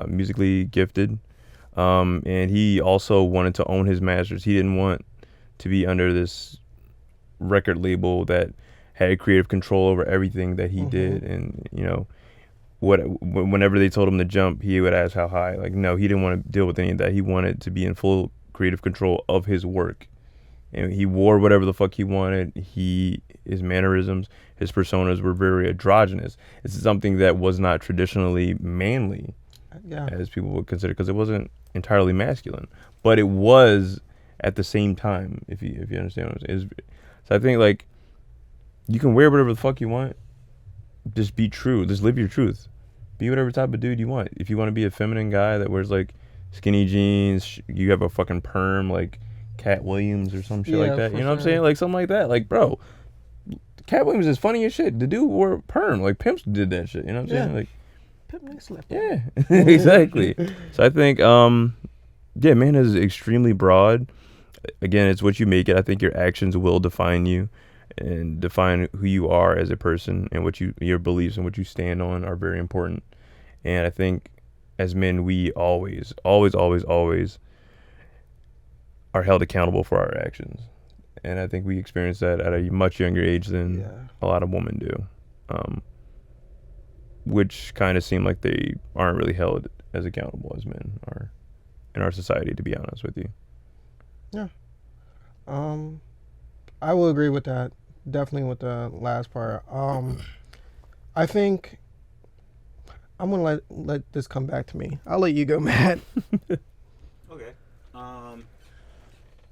musically gifted, and he also wanted to own his masters. He didn't want to be under this record label that had creative control over everything that he did. And whenever they told him to jump, he would ask how high. Like, no, he didn't want to deal with any of that. He wanted to be in full creative control of his work. And he wore whatever the fuck he wanted. His mannerisms, his personas were very androgynous. It's something that was not traditionally manly, as people would consider, because it wasn't entirely masculine, but it was at the same time. If you understand what I'm saying. So I think, like, you can wear whatever the fuck you want. Just be true. Just live your truth. Be whatever type of dude you want. If you want to be a feminine guy that wears like skinny jeans, you have a fucking perm like Cat Williams or some shit like that. You know what I'm saying? Like, something like that. Like, bro, Cat Williams is funny as shit. The dude wore perm. Like, pimps did that shit. You know what I'm saying? Like, pimp slip. Yeah, exactly. So I think, man is extremely broad. Again, it's what you make it. I think your actions will define you and define who you are as a person, and what your beliefs and what you stand on are very important. And I think as men, we always are held accountable for our actions. And I think we experience that at a much younger age than a lot of women do, which kind of seem like they aren't really held as accountable as men are in our society, to be honest with you. Yeah. I will agree with that. Definitely with the last part. I think I'm gonna let this come back to me. I'll let you go, Matt. Okay.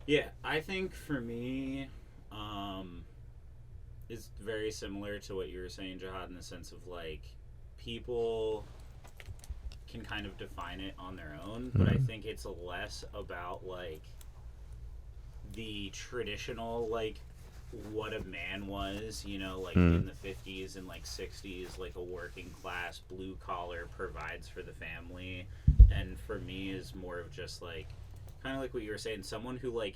Yeah, I think for me, it's very similar to what you were saying, Jihad, in the sense of, like, people can kind of define it on their own, but I think it's less about, like, the traditional, like, what a man was, like in the 50s and like 60s, like a working class blue collar provides for the family, and for me is more of just like kind of like what you were saying, someone who like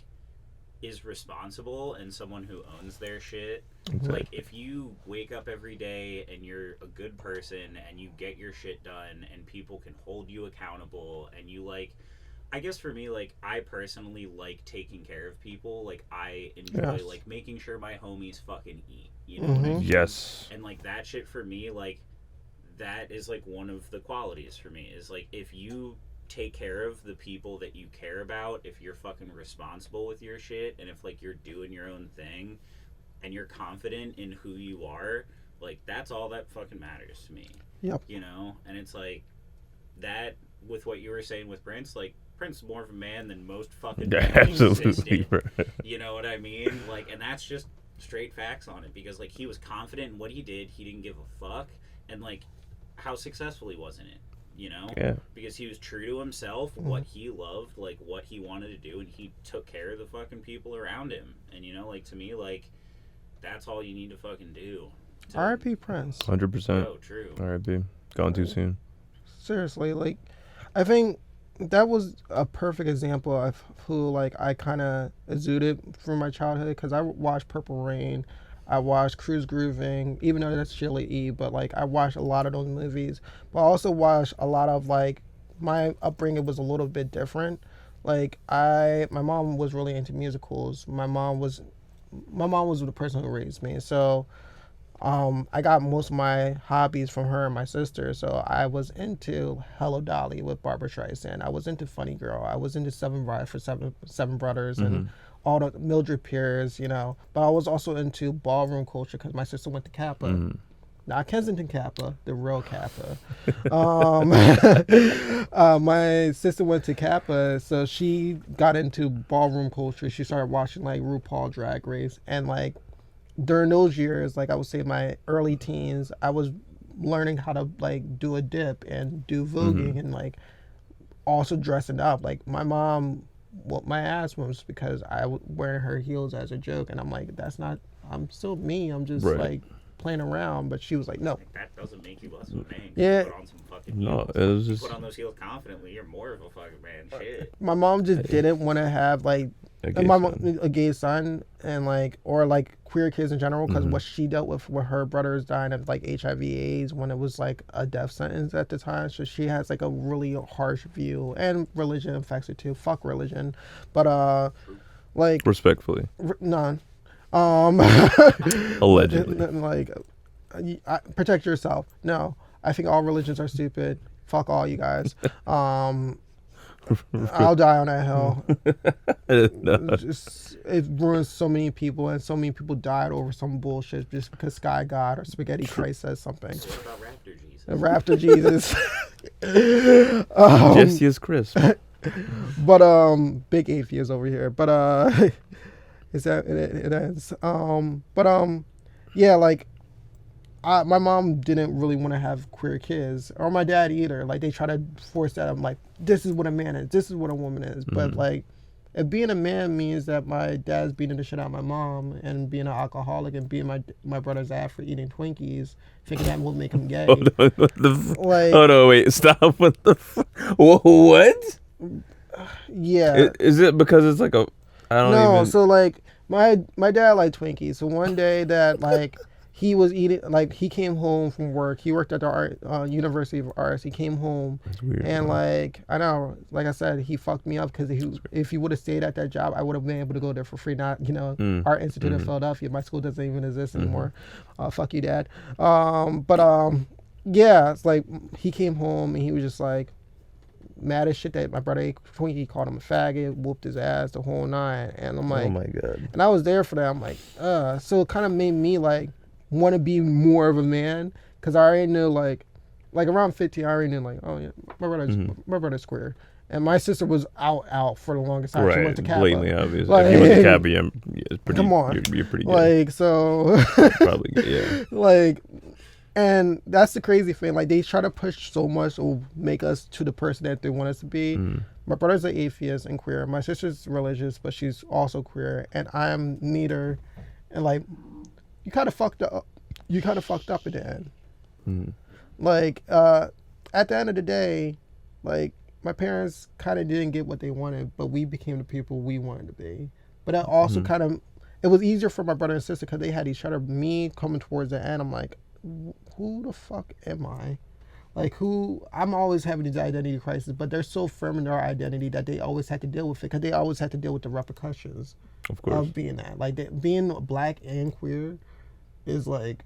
is responsible and someone who owns their shit. Exactly. Like if you wake up every day and you're a good person and you get your shit done and people can hold you accountable and you like, I guess for me, like I personally like taking care of people. Like I enjoy like making sure my homies fucking eat, what I mean? Yes. And like that shit for me, like that is like one of the qualities for me is like if you take care of the people that you care about, if you're fucking responsible with your shit, and if like you're doing your own thing and you're confident in who you are, like that's all that fucking matters to me. Yep. And it's like that with what you were saying with Prince, like Prince is more of a man than most fucking men Absolutely. you know what I mean? Like, and that's just straight facts on it, because like he was confident in what he did, he didn't give a fuck, and like how successful he was in it. Yeah. Because he was true to himself, what he loved, like what he wanted to do, and he took care of the fucking people around him. And like to me, like that's all you need to fucking do. R.I.P. Prince. 100%. Oh, true. R.I.P. Gone too soon. Seriously, like I think that was a perfect example of who like I kind of exuded from my childhood, because I watched Purple Rain, I watched Cruise Grooving, even though that's Shirley E, but like I watched a lot of those movies. But I also watched a lot of like, my upbringing was a little bit different. Like my mom was really into musicals. My mom was the person who raised me. So I got most of my hobbies from her and my sister. So I was into Hello Dolly with Barbra Streisand. I was into Funny Girl. I was into Seven Brothers and all the Mildred Pierce, But I was also into ballroom culture because my sister went to Kappa. Not Kensington Kappa, the real Kappa. My sister went to Kappa, so she got into ballroom culture. She started watching like RuPaul Drag Race, and like during those years, like I would say my early teens, I was learning how to like do a dip and do voguing and like also dressing up. Like my mom whooped my ass once because I was wearing her heels as a joke, and I'm like, that's not, I'm still me. I'm just like playing around. But she was like, no. Like, that doesn't make you less of a man. Yeah. Put on some fucking No, heels. it was just. You put on those heels confidently, you're more of a fucking man. Shit. My mom just didn't want to have like a gay son and like, or like queer kids in general, because what she dealt with her brothers dying of like HIV/AIDS when it was like a death sentence at the time. So she has like a really harsh view, and religion affects it too. Fuck religion. But like Respectfully. None. Allegedly. Like protect yourself. No, I think all religions are stupid. Fuck all you guys. I'll die on that hill. It ruins so many people, and so many people died over some bullshit just because Sky God or Spaghetti Christ says something. What about Raptor Jesus? Raptor Jesus. Jesse is crisp. But big atheist over here. But is that it is. Yeah, like my mom didn't really want to have queer kids, or my dad either. Like they try to force that. I'm like, this is what a man is. This is what a woman is. But like, if being a man means that my dad's beating the shit out of my mom and being an alcoholic and being my brother's ass for eating Twinkies, thinking that will make him gay. Hold on, oh no, wait, stop. What the what? Yeah. Is it because it's like a? I don't even. So like my dad liked Twinkies. So one day that like he was eating, like he came home from work. He worked at the University of Arts. He came home and like I know, like I said, he fucked me up because if he would have stayed at that job, I would have been able to go there for free. Not Art Institute in Philadelphia. My school doesn't even exist anymore. Fuck you, Dad. Yeah, it's like he came home and he was just like mad as shit that my brother ate Twinkie, called him a faggot, whooped his ass, the whole nine. And I'm like, oh my god. And I was there for that. I'm like, so it kind of made me like want to be more of a man, because I already knew like around 15, I already knew like, oh yeah, my brother's queer. And my sister was out for the longest time. She went to Kappa. Blatantly obvious. Like, if you went to Kappa, it's pretty, come on, you're pretty good. Like so, probably yeah. Like, and that's the crazy thing. Like they try to push so much to make us to the person that they want us to be. My brother's an atheist and queer. My sister's religious, but she's also queer, and I am neither. and like you kind of fucked up. You kind of fucked up at the end. Mhm. Like at the end of the day, like my parents kind of didn't get what they wanted, but we became the people we wanted to be. But that also kind of, it was easier for my brother and sister because they had each other. Me coming towards the end, I'm like, who the fuck am I? Like who? I'm always having these identity crises, but they're so firm in their identity that they always had to deal with it because they always had to deal with the repercussions Of course. of being that. Like being black and queer is like.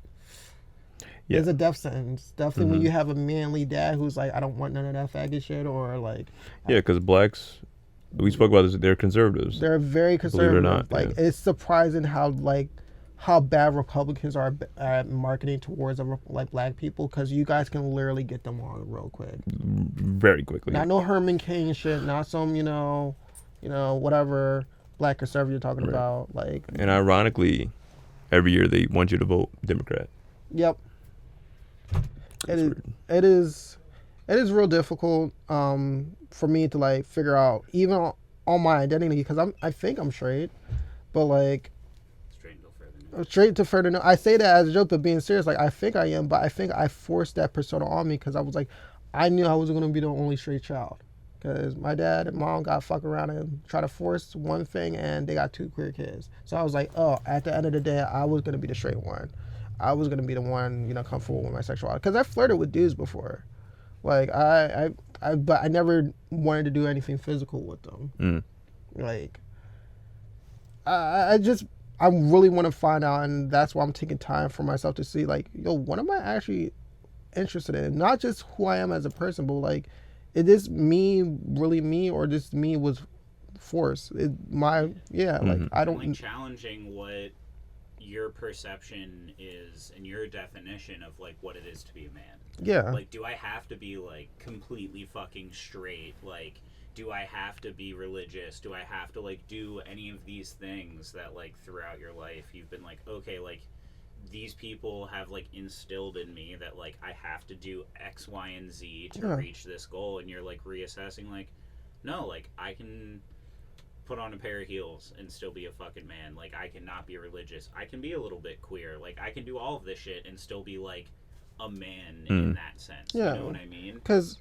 Yeah. It's a death sentence. Definitely when you have a manly dad who's like, I don't want none of that faggot shit, or like, Yeah, because blacks, we spoke about this, they're conservatives. they're very Believe it or conservative. not, Like yeah. it's surprising how bad Republicans are at marketing towards like black people because you guys can literally get them on real quick. Very quickly. Not no Herman Cain shit. Not some whatever black conservative you're talking about. Like And ironically, every year they want you to vote Democrat. yep. That's weird. It is real difficult for me to like figure out even on my identity because I think I'm straight, but like Straight until further notice. straight to further I say that as a joke, but being serious, like I think I am, but I think I forced that persona on me because I was like, I knew I wasn't gonna be the only straight child because my dad and mom got fuck around and try to force one thing and they got 2 queer kids, so I was like, oh, at the end of the day, I was gonna be the straight one. I was gonna be the one, come forward with my sexuality because I flirted with dudes before, like but I never wanted to do anything physical with them. Like, I really want to find out, and that's why I'm taking time for myself to see, like, yo, what am I actually interested in? Not just who I am as a person, but like, is this me really me, or this me was forced? Like I don't like challenging what your perception is and your definition of like what it is to be a man. Yeah. Like, do I have to be like completely fucking straight? Like, do I have to be religious? Do I have to like do any of these things that like throughout your life you've been like, okay, like these people have like instilled in me that like I have to do X, Y, and Z to reach this goal, and you're like reassessing like, no, like I can put on a pair of heels and still be a fucking man. Like I cannot be religious. I can be a little bit queer. Like I can do all of this shit and still be like a man in that sense. Yeah. You know what I mean? Because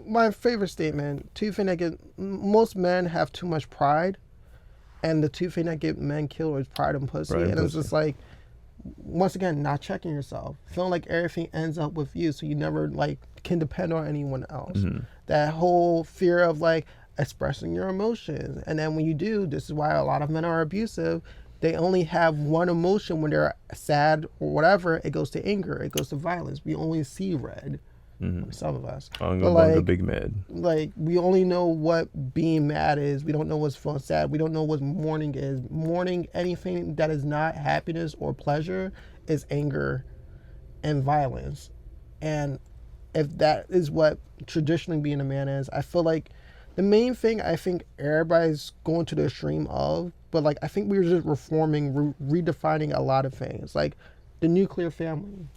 my favorite statement, two things that get most men have too much pride, and the two things that get men killed is pride and pussy. Pride and and it's pussy. just like, once again, not checking yourself, feeling like everything ends up with you, so you never like can depend on anyone else. That whole fear of like expressing your emotions, and then when you do, this is why a lot of men are abusive. They only have one emotion when they're sad or whatever. It goes to anger. It goes to violence. We only see red. Some of us. I'm But, gonna go like, big mad. Like, we only know what being mad is. We don't know what's feeling sad. We don't know what mourning is. Mourning, anything that is not happiness or pleasure, is anger and violence. And if that is what traditionally being a man is, I feel like the main thing I think everybody's going to the extreme of, but like I think we're just reforming, redefining a lot of things. Like the nuclear family.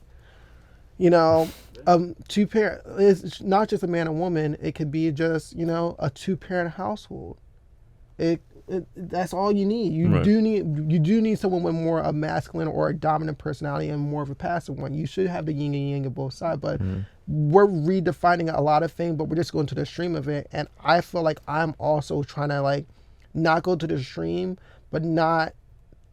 Two parent, it's not just a man and woman. It could be just, a 2-parent household. That's all you need. You do need someone with more a masculine or a dominant personality and more of a passive one. You should have the yin and yang of both sides, but we're redefining a lot of things, but we're just going to the extreme of it. And I feel like I'm also trying to like not go to the extreme, but not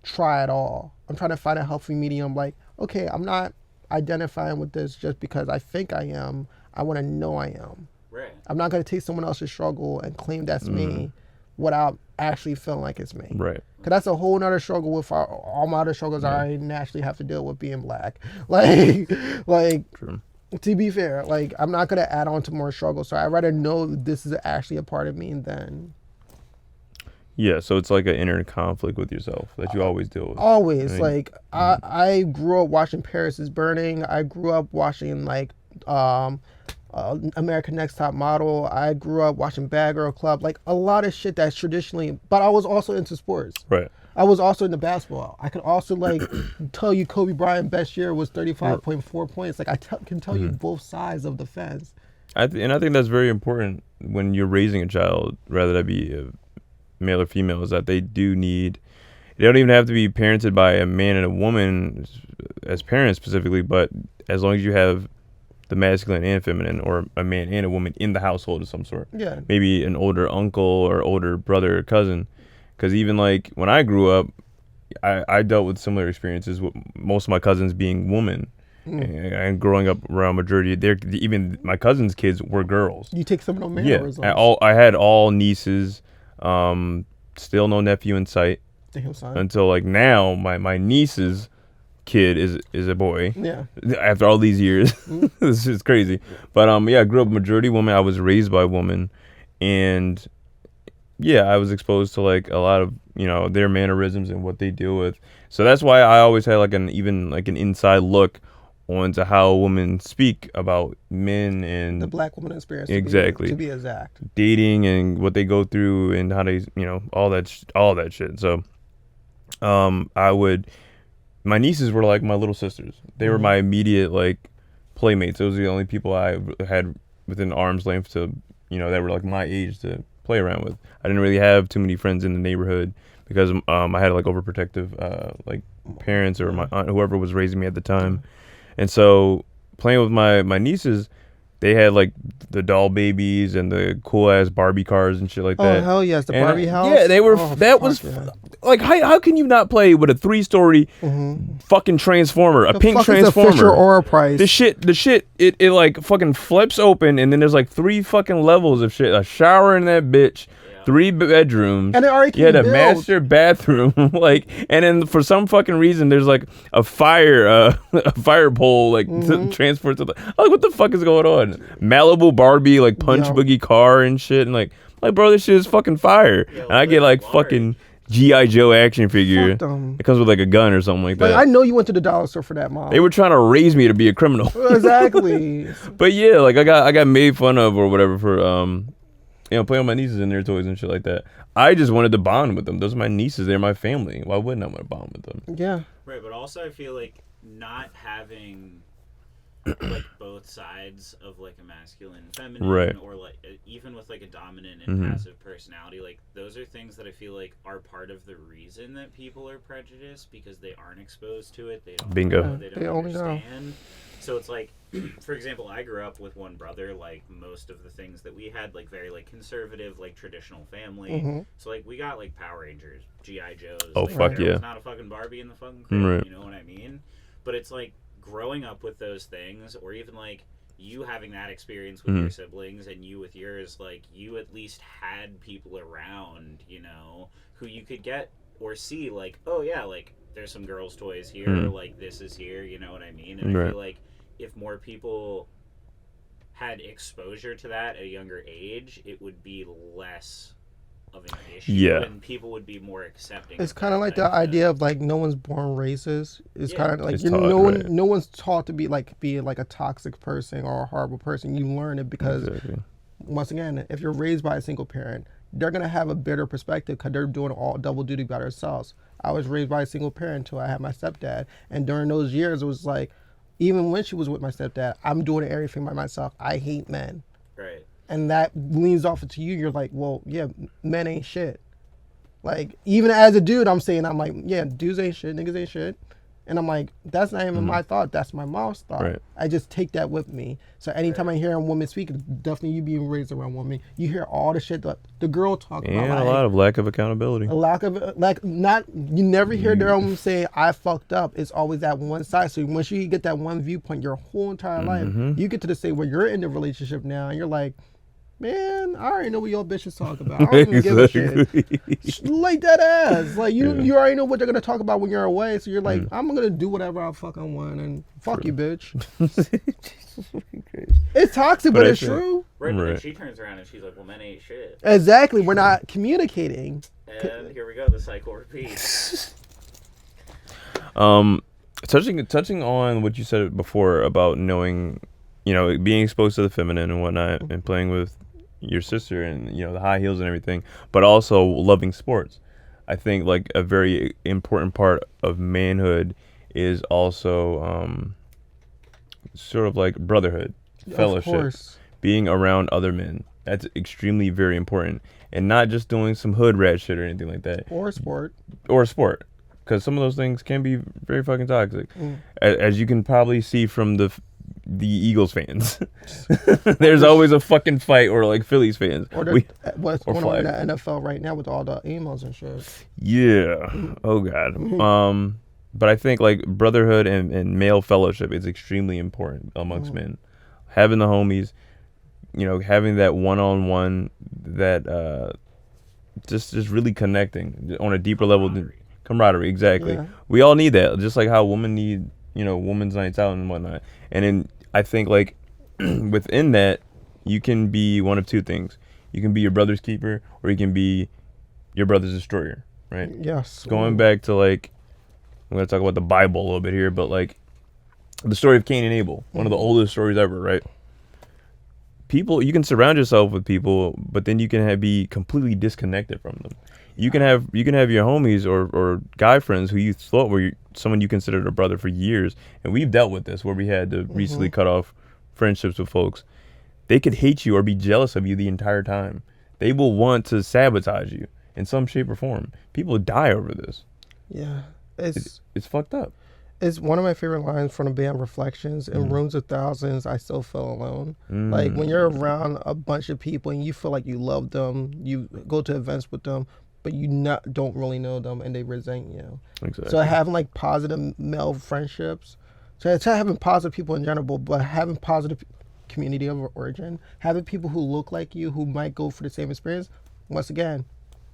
try at all. I'm trying to find a healthy medium. Like, okay, I'm not identifying with this just because I think I am. I want to know I am. Right. I'm not going to take someone else's struggle and claim that's me without actually feeling like it's me. Right. Because that's a whole nother struggle with all my other struggles I naturally have to deal with being black. Like, True. to be fair, like, I'm not going to add on to more struggles. So I'd rather know this is actually a part of me than... Yeah, so it's like an inner conflict with yourself that you always deal with. Always. I mean, like, I grew up watching Paris is Burning. I grew up watching, like, American Next Top Model. I grew up watching Bad Girl Club. Like, a lot of shit that's traditionally... But I was also into sports. Right. I was also into basketball. I could also, like, tell you Kobe Bryant best year was 35.4 points. Like, I can tell you both sides of the fence. And I think that's very important when you're raising a child, rather that be male or female, is that they do need, They don't even have to be parented by a man and a woman as parents specifically, but as long as you have the masculine and feminine, or a man and a woman in the household of some sort. Yeah. Maybe an older uncle or older brother or cousin. Because even like when I grew up, I dealt with similar experiences with most of my cousins being women. And growing up around majority, even my cousins' kids were girls. You take some of those mannerisms. Yeah, I had all nieces, still no nephew in sight. Damn, son. Until like now, my niece's kid is a boy. Yeah. After all these years, this is crazy. But I grew up majority woman. I was raised by a woman, and I was exposed to like a lot of their mannerisms and what they deal with. So that's why I always had like an inside look onto how women speak about men and the black woman experience. Exactly. To be exact. Dating and what they go through and how they all that shit. So my nieces were like my little sisters. They were my immediate like playmates. Those were the only people I had within arm's length to that were like my age to play around with. I didn't really have too many friends in the neighborhood because I had like overprotective like parents or my aunt, whoever was raising me at the time. And so playing with my nieces, they had like the doll babies and the cool ass Barbie cars and shit like that. Oh hell yes, the Barbie house. Yeah, they were. Like how can you not play with a 3-story fucking transformer, a pink transformer? The Fisher Aura price. The shit. It like fucking flips open and then there's like 3 fucking levels of shit. A shower in that bitch. 3 bedrooms. And it already You had a master bathroom, like, and then for some fucking reason there's like a fire pole like to transport to the. Like, what the fuck is going on? Malibu Barbie like punch boogie car and shit, and like bro, this shit is fucking fire. And I get like fucking G.I. Joe action figure. It comes with like a gun or something like that. I know you went to the dollar store for that, Mom. They were trying to raise me to be a criminal. Exactly. But yeah, like I got made fun of or whatever for playing with my nieces and their toys and shit like that. I just wanted to bond with them. Those are my nieces. They're my family. Why wouldn't I want to bond with them? Yeah. Right, but also I feel like not having like both sides of like a masculine and feminine, right, or like even with like a dominant and passive personality, like those are things that I feel like are part of the reason that people are prejudiced, because they aren't exposed to it. They don't know, they don't understand. So it's like, for example, I grew up with one brother. Like most of the things that we had, like very like conservative, like traditional family. So like we got like Power Rangers, G.I. Joes. Oh, like, fuck yeah! There's not a fucking Barbie in the fucking crib. Right. You know what I mean? But it's like growing up with those things, or even like you having that experience with your siblings and you with yours, like you at least had people around, who you could get or see, like, oh yeah, like there's some girls' toys here, or like this is here. You know what I mean? And I feel like if more people had exposure to that at a younger age, it would be less of an issue, and people would be more accepting. It's kind of like the idea of like no one's born racist. It's kind of like no one's taught to be like a toxic person or a horrible person. You learn it because once again, if you're raised by a single parent, they're gonna have a better perspective because they're doing all double duty by themselves. I was raised by a single parent until I had my stepdad, and during those years, it was like, even when she was with my stepdad, I'm doing everything by myself. I hate men. Right. And that leans off to you. You're like, well, yeah, men ain't shit. Like, even as a dude, I'm like, yeah, dudes ain't shit, niggas ain't shit. And I'm like, that's not even my thought. That's my mom's thought. Right. I just take that with me. So anytime I hear a woman speak, definitely you being raised around women, you hear all the shit that the girl talk about. And a lot of lack of accountability. A lack of, you never hear them say, I fucked up. It's always that one side. So once you get that one viewpoint your whole entire life, you get to the state where you're in the relationship now and you're like, man, I already know what y'all bitches talk about. I don't even give a shit. Like that ass. Like you already know what they're gonna talk about when you're away. So you're like, I'm gonna do whatever I fucking want and fuck you, bitch. It's toxic, but it's true. Right, but then she turns around and she's like, well, men ain't shit. Exactly. We're not communicating. And here we go. The cycle repeats. Touching on what you said before about knowing, being exposed to the feminine and whatnot, and playing with your sister and the high heels and everything, but also loving sports. I think like a very important part of manhood is also sort of like brotherhood, fellowship, being around other men. That's extremely very important, and not just doing some hood rat shit or anything like that. Or sport. because some of those things can be very fucking toxic, Mm. as you can probably see from the Eagles fans. There's always a fucking fight, or like Phillies fans. What's or going on in flag. the NFL right now with all the emails and shit. Yeah. Oh God. But I think like brotherhood and male fellowship is extremely important amongst men. Having the homies, having that one-on-one, that just really connecting on a deeper level than camaraderie. Exactly. Yeah. We all need that, just like how women need, women's nights out and whatnot. And then I think like within that, you can be one of two things. You can be your brother's keeper, or you can be your brother's destroyer. Right. Yes. Going back to like, I'm gonna talk about the Bible a little bit here, but like the story of Cain and Abel, one of the oldest stories ever, right? People, you can surround yourself with people, but then you can be completely disconnected from them. You can have your homies or guy friends who you thought were someone you considered a brother for years, and we've dealt with this where we had to recently cut off friendships with folks. They could hate you or be jealous of you the entire time. They will want to sabotage you in some shape or form. People die over this. Yeah. It's fucked up. It's one of my favorite lines from the band Reflections. In rooms of thousands, I still feel alone. Like when you're around a bunch of people and you feel like you love them, you go to events with them, but you don't really know them and they resent you. Exactly. So having like positive male friendships, so it's having positive people in general, but having positive community of origin, having people who look like you, who might go for the same experience. Once again,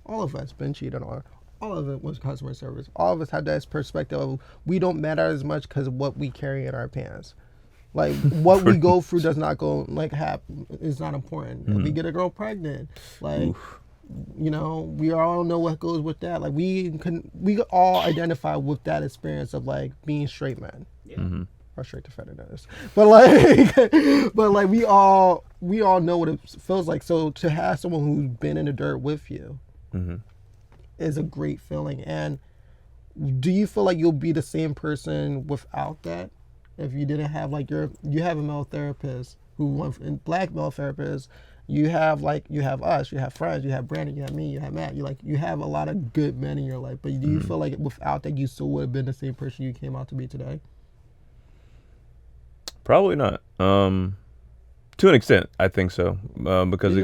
all of us been cheated on. All of it was customer service. All of us have that perspective of we don't matter as much because of what we carry in our pants. Like what we go through does not go like happen. It's not important. If we get a girl pregnant, like we all know what goes with that. Like we all identify with that experience of like being straight men. Yeah. Or straight to fetishes. But like we all know what it feels like. So to have someone who's been in the dirt with you. Is a great feeling. And do you feel like you'll be the same person without that? If you didn't have like you have a male therapist who went in black male therapist, you have us, you have friends, you have Brandon, you have me, you have Matt, you have a lot of good men in your life. But do you feel like without that you still would have been the same person you came out to be today? Probably not. To an extent, I think so. Because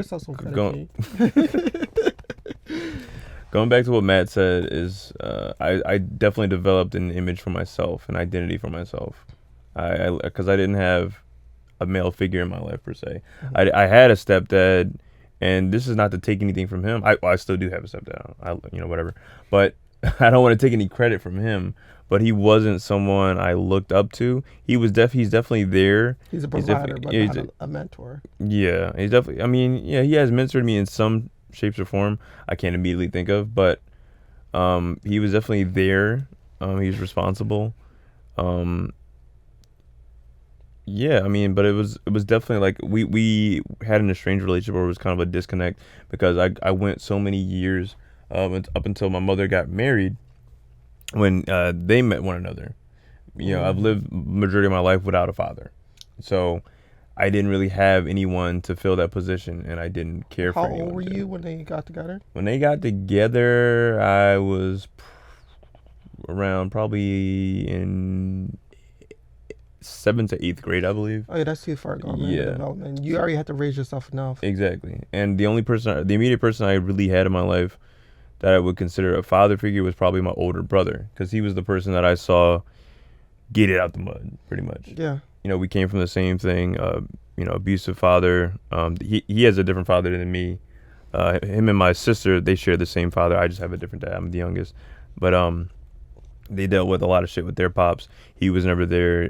going back to what Matt said is, I definitely developed an image for myself, an identity for myself. Because I didn't have a male figure in my life per se. I had a stepdad, and this is not to take anything from him. I still do have a stepdad. Whatever. But I don't want to take any credit from him. But he wasn't someone I looked up to. He's definitely there. He's a provider, but not a mentor. Yeah, he's definitely. I mean, yeah, he has mentored me in some shapes or form I can't immediately think of, but he was definitely there. He was responsible. Yeah, I mean, but it was definitely like we had an estranged relationship where it was kind of a disconnect because I went so many years up until my mother got married when they met one another. I've lived majority of my life without a father, so I didn't really have anyone to fill that position, and I didn't care for anyone. How old were you when they got together? When they got together, I was around probably in 7th to 8th grade, I believe. Oh yeah, that's too far gone. Yeah, development. You already had to raise yourself enough. Exactly, and the immediate person I really had in my life that I would consider a father figure was probably my older brother, because he was the person that I saw get it out the mud, pretty much. Yeah. We came from the same thing. Abusive father. He has a different father than me. Him and my sister, they share the same father. I just have a different dad. I'm the youngest, but they dealt with a lot of shit with their pops. He was never there.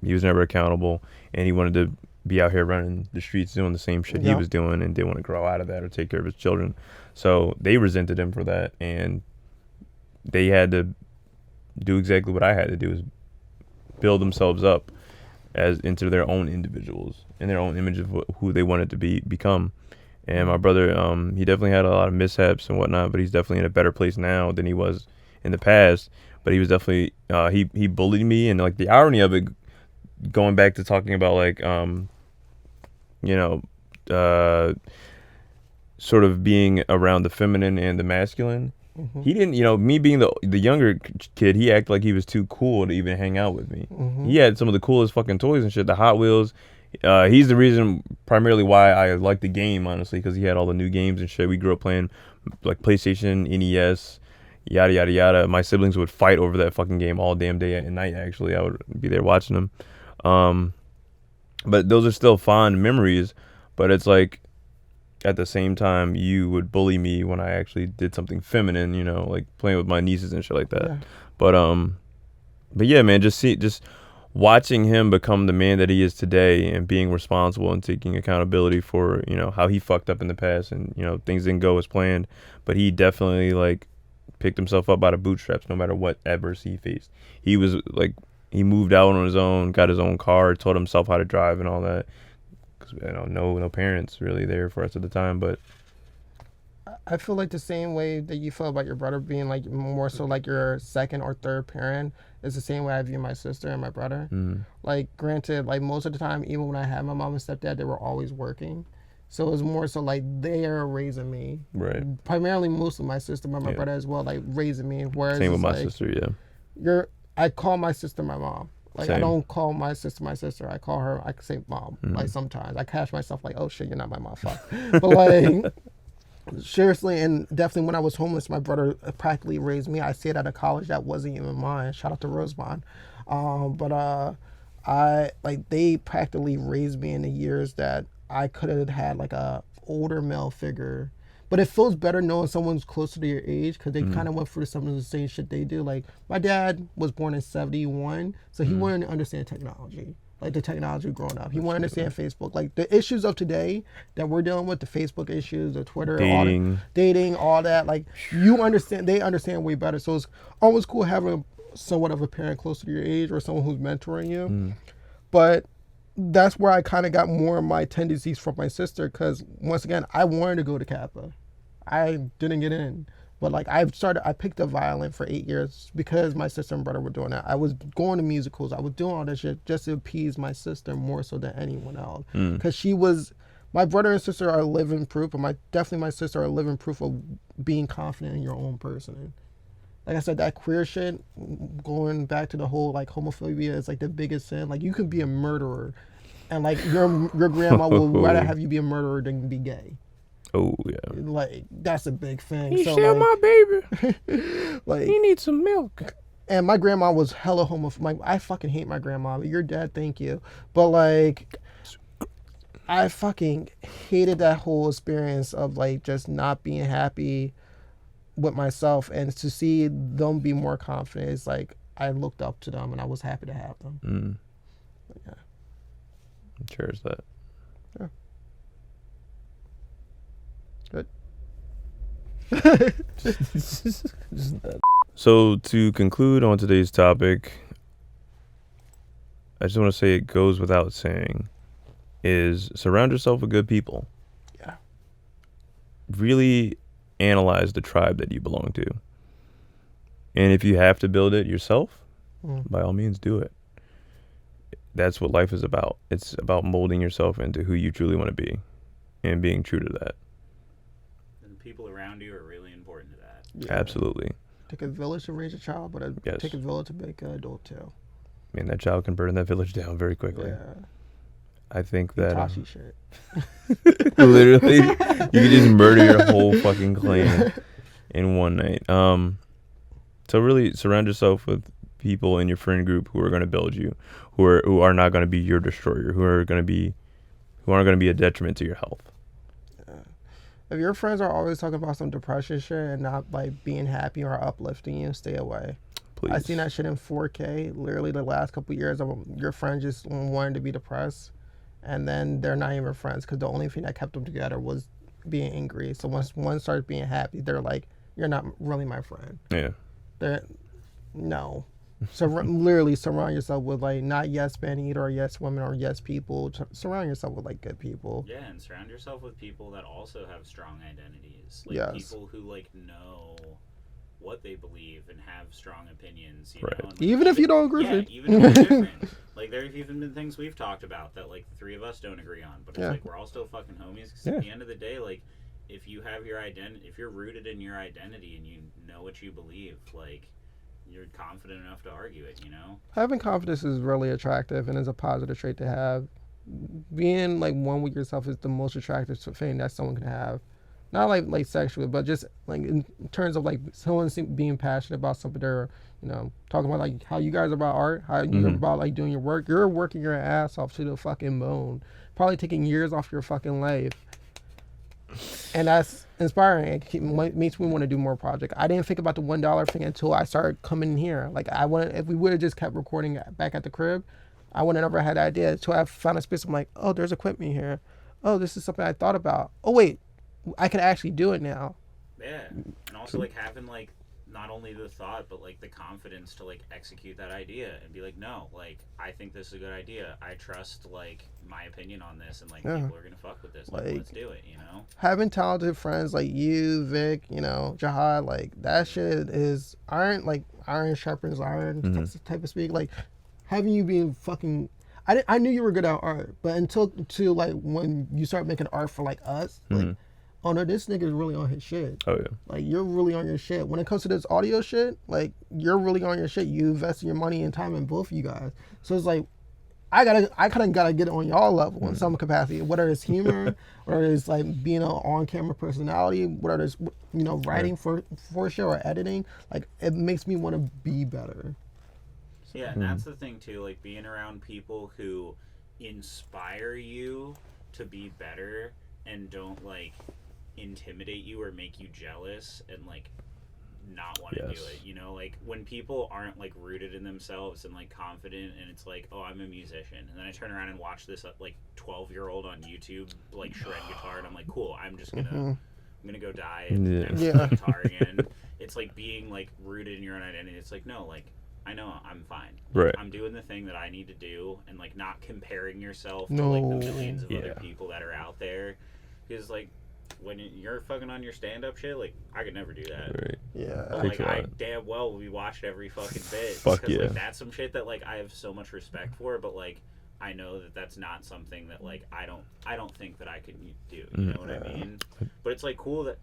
He was never accountable, and he wanted to be out here running the streets doing the same shit he was doing, and didn't want to grow out of that or take care of his children. So they resented him for that, and they had to do exactly what I had to do, is build themselves up as into their own individuals and their own image of who they wanted to become. And my brother, he definitely had a lot of mishaps and whatnot, but he's definitely in a better place now than he was in the past. But he was definitely he bullied me, and like the irony of it, going back to talking about like sort of being around the feminine and the masculine, He didn't, me being the younger kid, he acted like he was too cool to even hang out with me. He had some of the coolest fucking toys and shit, the Hot Wheels. He's the reason primarily why I like the game, honestly, because he had all the new games and shit. We grew up playing like PlayStation, NES, yada yada yada. My siblings would fight over that fucking game all damn day and night. Actually, I would be there watching them. But those are still fond memories. But it's like, at the same time, you would bully me when I actually did something feminine, like playing with my nieces and shit like that. Yeah. But yeah, man, just watching him become the man that he is today and being responsible and taking accountability for, how he fucked up in the past and, things didn't go as planned. But he definitely, like, picked himself up by the bootstraps no matter what adversity he faced. He was, like, he moved out on his own, got his own car, taught himself how to drive and all that. Because, no parents really there for us at the time, but... I feel like the same way that you feel about your brother being like more so like your second or third parent is the same way I view my sister and my brother. Like, granted, like most of the time, even when I had my mom and stepdad, they were always working. So it was more so like they are raising me. Right. Primarily, mostly my sister, but my brother as well, like raising me. Whereas same with my like, sister, yeah. I call my sister my mom. Like, Same. I don't call my sister. I call her, I say mom. Like, sometimes I catch myself like, oh shit, you're not my mom, fuck. But like... Seriously, and definitely when I was homeless, my brother practically raised me. I stayed at a college that wasn't even mine. Shout out to Rosemont. They practically raised me in the years that I could have had like a older male figure. But it feels better knowing someone's closer to your age because they kind of went through some of the same shit they do. Like, my dad was born in 1971, so he wouldn't understand technology. Like, the technology growing up. He won't understand Facebook. Like, the issues of today that we're dealing with, the Facebook issues, the Twitter, dating, all that, like, they understand way better. So it's always cool having somewhat of a parent closer to your age or someone who's mentoring you. But that's where I kind of got more of my tendencies from my sister because, once again, I wanted to go to Kappa. I didn't get in. But like I picked up violin for 8 years because my sister and brother were doing that. I was going to musicals. I was doing all that shit just to appease my sister more so than anyone else. Because my brother and sister are living proof, but definitely my sister are living proof of being confident in your own person. Like I said, that queer shit, going back to the whole like homophobia is like the biggest sin. Like, you can be a murderer, and like your grandma will rather have you be a murderer than be gay. Oh, yeah. Like, that's a big thing. He so, share my baby. Like, he needs some milk. And my grandma was hella homophobic. Like, I fucking hate my grandma. Your dad, thank you. But, like, I fucking hated that whole experience of, like, just not being happy with myself. And to see them be more confident, it's like, I looked up to them and I was happy to have them. But, yeah. Cherish that. Yeah. Good. So to conclude on today's topic, I just want to say it goes without saying, is surround yourself with good people. Yeah. Really analyze the tribe that you belong to. And if you have to build it yourself, by all means do it. That's what life is about. It's about molding yourself into who you truly want to be and being true to that. People around you are really important to that. Yeah. Absolutely. Take a village to raise a child, but take a village to make an adult too. Man, that child can burn that village down very quickly. Yeah. I think that Itachi shit. literally, you could just murder your whole fucking clan in one night. So really surround yourself with people in your friend group who are going to build you, who are not going to be your destroyer, who aren't going to be a detriment to your health. If your friends are always talking about some depression shit and not like being happy or uplifting you, stay away. Please. I seen that shit in 4K. Literally the last couple of years, your friend just wanted to be depressed, and then they're not even friends because the only thing that kept them together was being angry. So once one starts being happy, they're like, "You're not really my friend." Yeah. No. So literally surround yourself with like not yes men either or yes women or yes people. Surround yourself with like good people. Yeah, and surround yourself with people that also have strong identities. Like people who like know what they believe and have strong opinions. You know? And, like, even if you don't agree. Yeah, even if you're different. Like, there have even been things we've talked about that like the three of us don't agree on, but it's like we're all still fucking homies. Because at the end of the day, like, if you have your identity, if you're rooted in your identity and you know what you believe, like, you're confident enough to argue it, you know? Having confidence is really attractive and is a positive trait to have. Being like one with yourself is the most attractive thing that someone can have. Not like sexually, but just like in terms of like someone being passionate about something. They're, you know, talking about like how you guys are about art, how you're about like doing your work. You're working your ass off to the fucking bone, probably taking years off your fucking life. And that's inspiring. It makes me want to do more projects. I didn't think about the $1 thing until I started coming in here. Like if we would have just kept recording back at the crib, I would have never had the idea until I found a space. I'm like, oh, there's equipment here. Oh, this is something I thought about. Oh wait, I can actually do it now. Yeah, and also like having like not only the thought but like the confidence to like execute that idea and be like, no, like I think this is a good idea. I trust like my opinion on this, and like people are gonna fuck with this. Like, let's do it, you know. Having talented friends like you, Vic, you know, Jahad, like that shit is iron. Like iron sharpens iron type of speak. Like having you being fucking. I knew you were good at art, but until like when you start making art for like us, like. Oh no, this nigga's really on his shit. Oh yeah. Like you're really on your shit. When it comes to this audio shit, like you're really on your shit. You invest your money and time in both of you guys. So it's like I kind of gotta get on y'all level in some capacity, whether it's humor or it's like being an on-camera personality, whether it's, you know, writing for a show or editing. Like it makes me want to be better. Yeah, and that's the thing too. Like being around people who inspire you to be better and don't like intimidate you or make you jealous and like not want to do it, you know. Like when people aren't like rooted in themselves and like confident, and it's like, oh, I'm a musician, and then I turn around and watch this like 12-year-old on YouTube like shred guitar, and I'm like, cool, I'm gonna go die and play guitar again. It's like being like rooted in your own identity. It's like, no, like I know I'm fine. Right. I'm doing the thing that I need to do, and like not comparing yourself to like the millions of other people that are out there. Because like when you're fucking on your stand-up shit, like I could never do that. Right. Yeah. But like I damn well we watched every fucking bit. Fuck because yeah. like that's some shit that like I have so much respect for, but like I know that that's not something that like I don't think that I could do. You know what I mean? But it's like cool that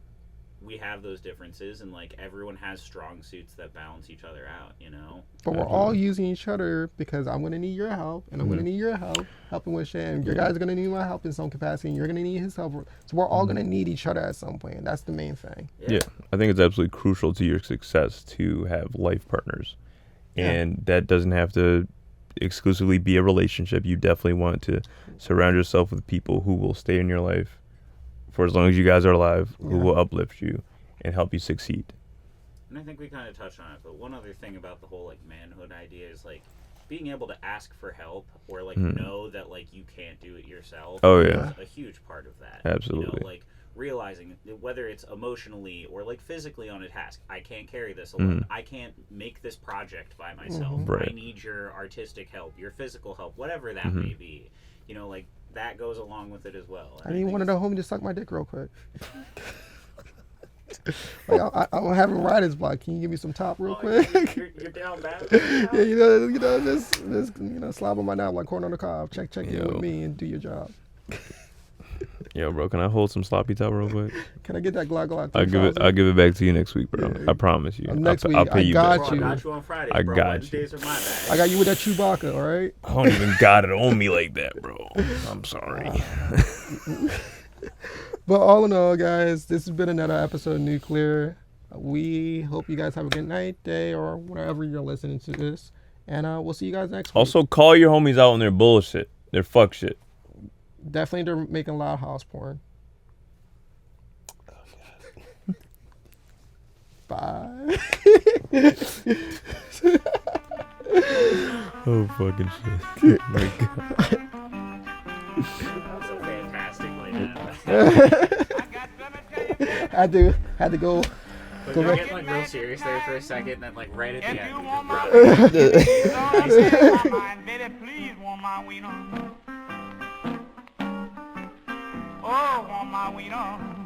we have those differences, and like everyone has strong suits that balance each other out, you know. But we're all using each other because I'm gonna need your help, and I'm gonna need your help helping with shit, and your guys gonna need my help in some capacity, and you're gonna need his help. So we're all gonna need each other at some point, and that's the main thing. Yeah, I think it's absolutely crucial to your success to have life partners, and that doesn't have to exclusively be a relationship. You definitely want to surround yourself with people who will stay in your life for as long as you guys are alive, who will uplift you and help you succeed. And I think we kind of touched on it, but one other thing about the whole like manhood idea is like being able to ask for help or like know that like you can't do it yourself. Oh yeah, is a huge part of that. Absolutely. You know, like realizing whether it's emotionally or like physically on a task, I can't carry this alone. I can't make this project by myself. Right. I need your artistic help, your physical help, whatever that may be. You know, like that goes along with it as well. I need one of the homies to suck my dick real quick. Like I'll have him ride his block. Can you give me some top real quick? You're down bad. Yeah, you know, just slob on my knob like corn on the cob. Check in with me and do your job. Yo, bro, can I hold some sloppy top real quick? Can I get that Glock? I'll give it back to you next week, bro. I promise you. Next week, I'll pay you back. I got you on Friday. I bro. got Wednesdays you. Are my bad. I got you with that Chewbacca, all right? I don't even got it on me like that, bro. I'm sorry. But all in all, guys, this has been another episode of Nukeclear. We hope you guys have a good night, day, or wherever you're listening to this. And we'll see you guys next week. Also, call your homies out on their bullshit. Their fuck shit. Definitely they're making loud house porn. Bye. Oh, fucking shit. Oh, my God. That was a fantastic layout. had to go. But you're getting like real serious there for a second, and then like right at the end, Oh, want my wiener.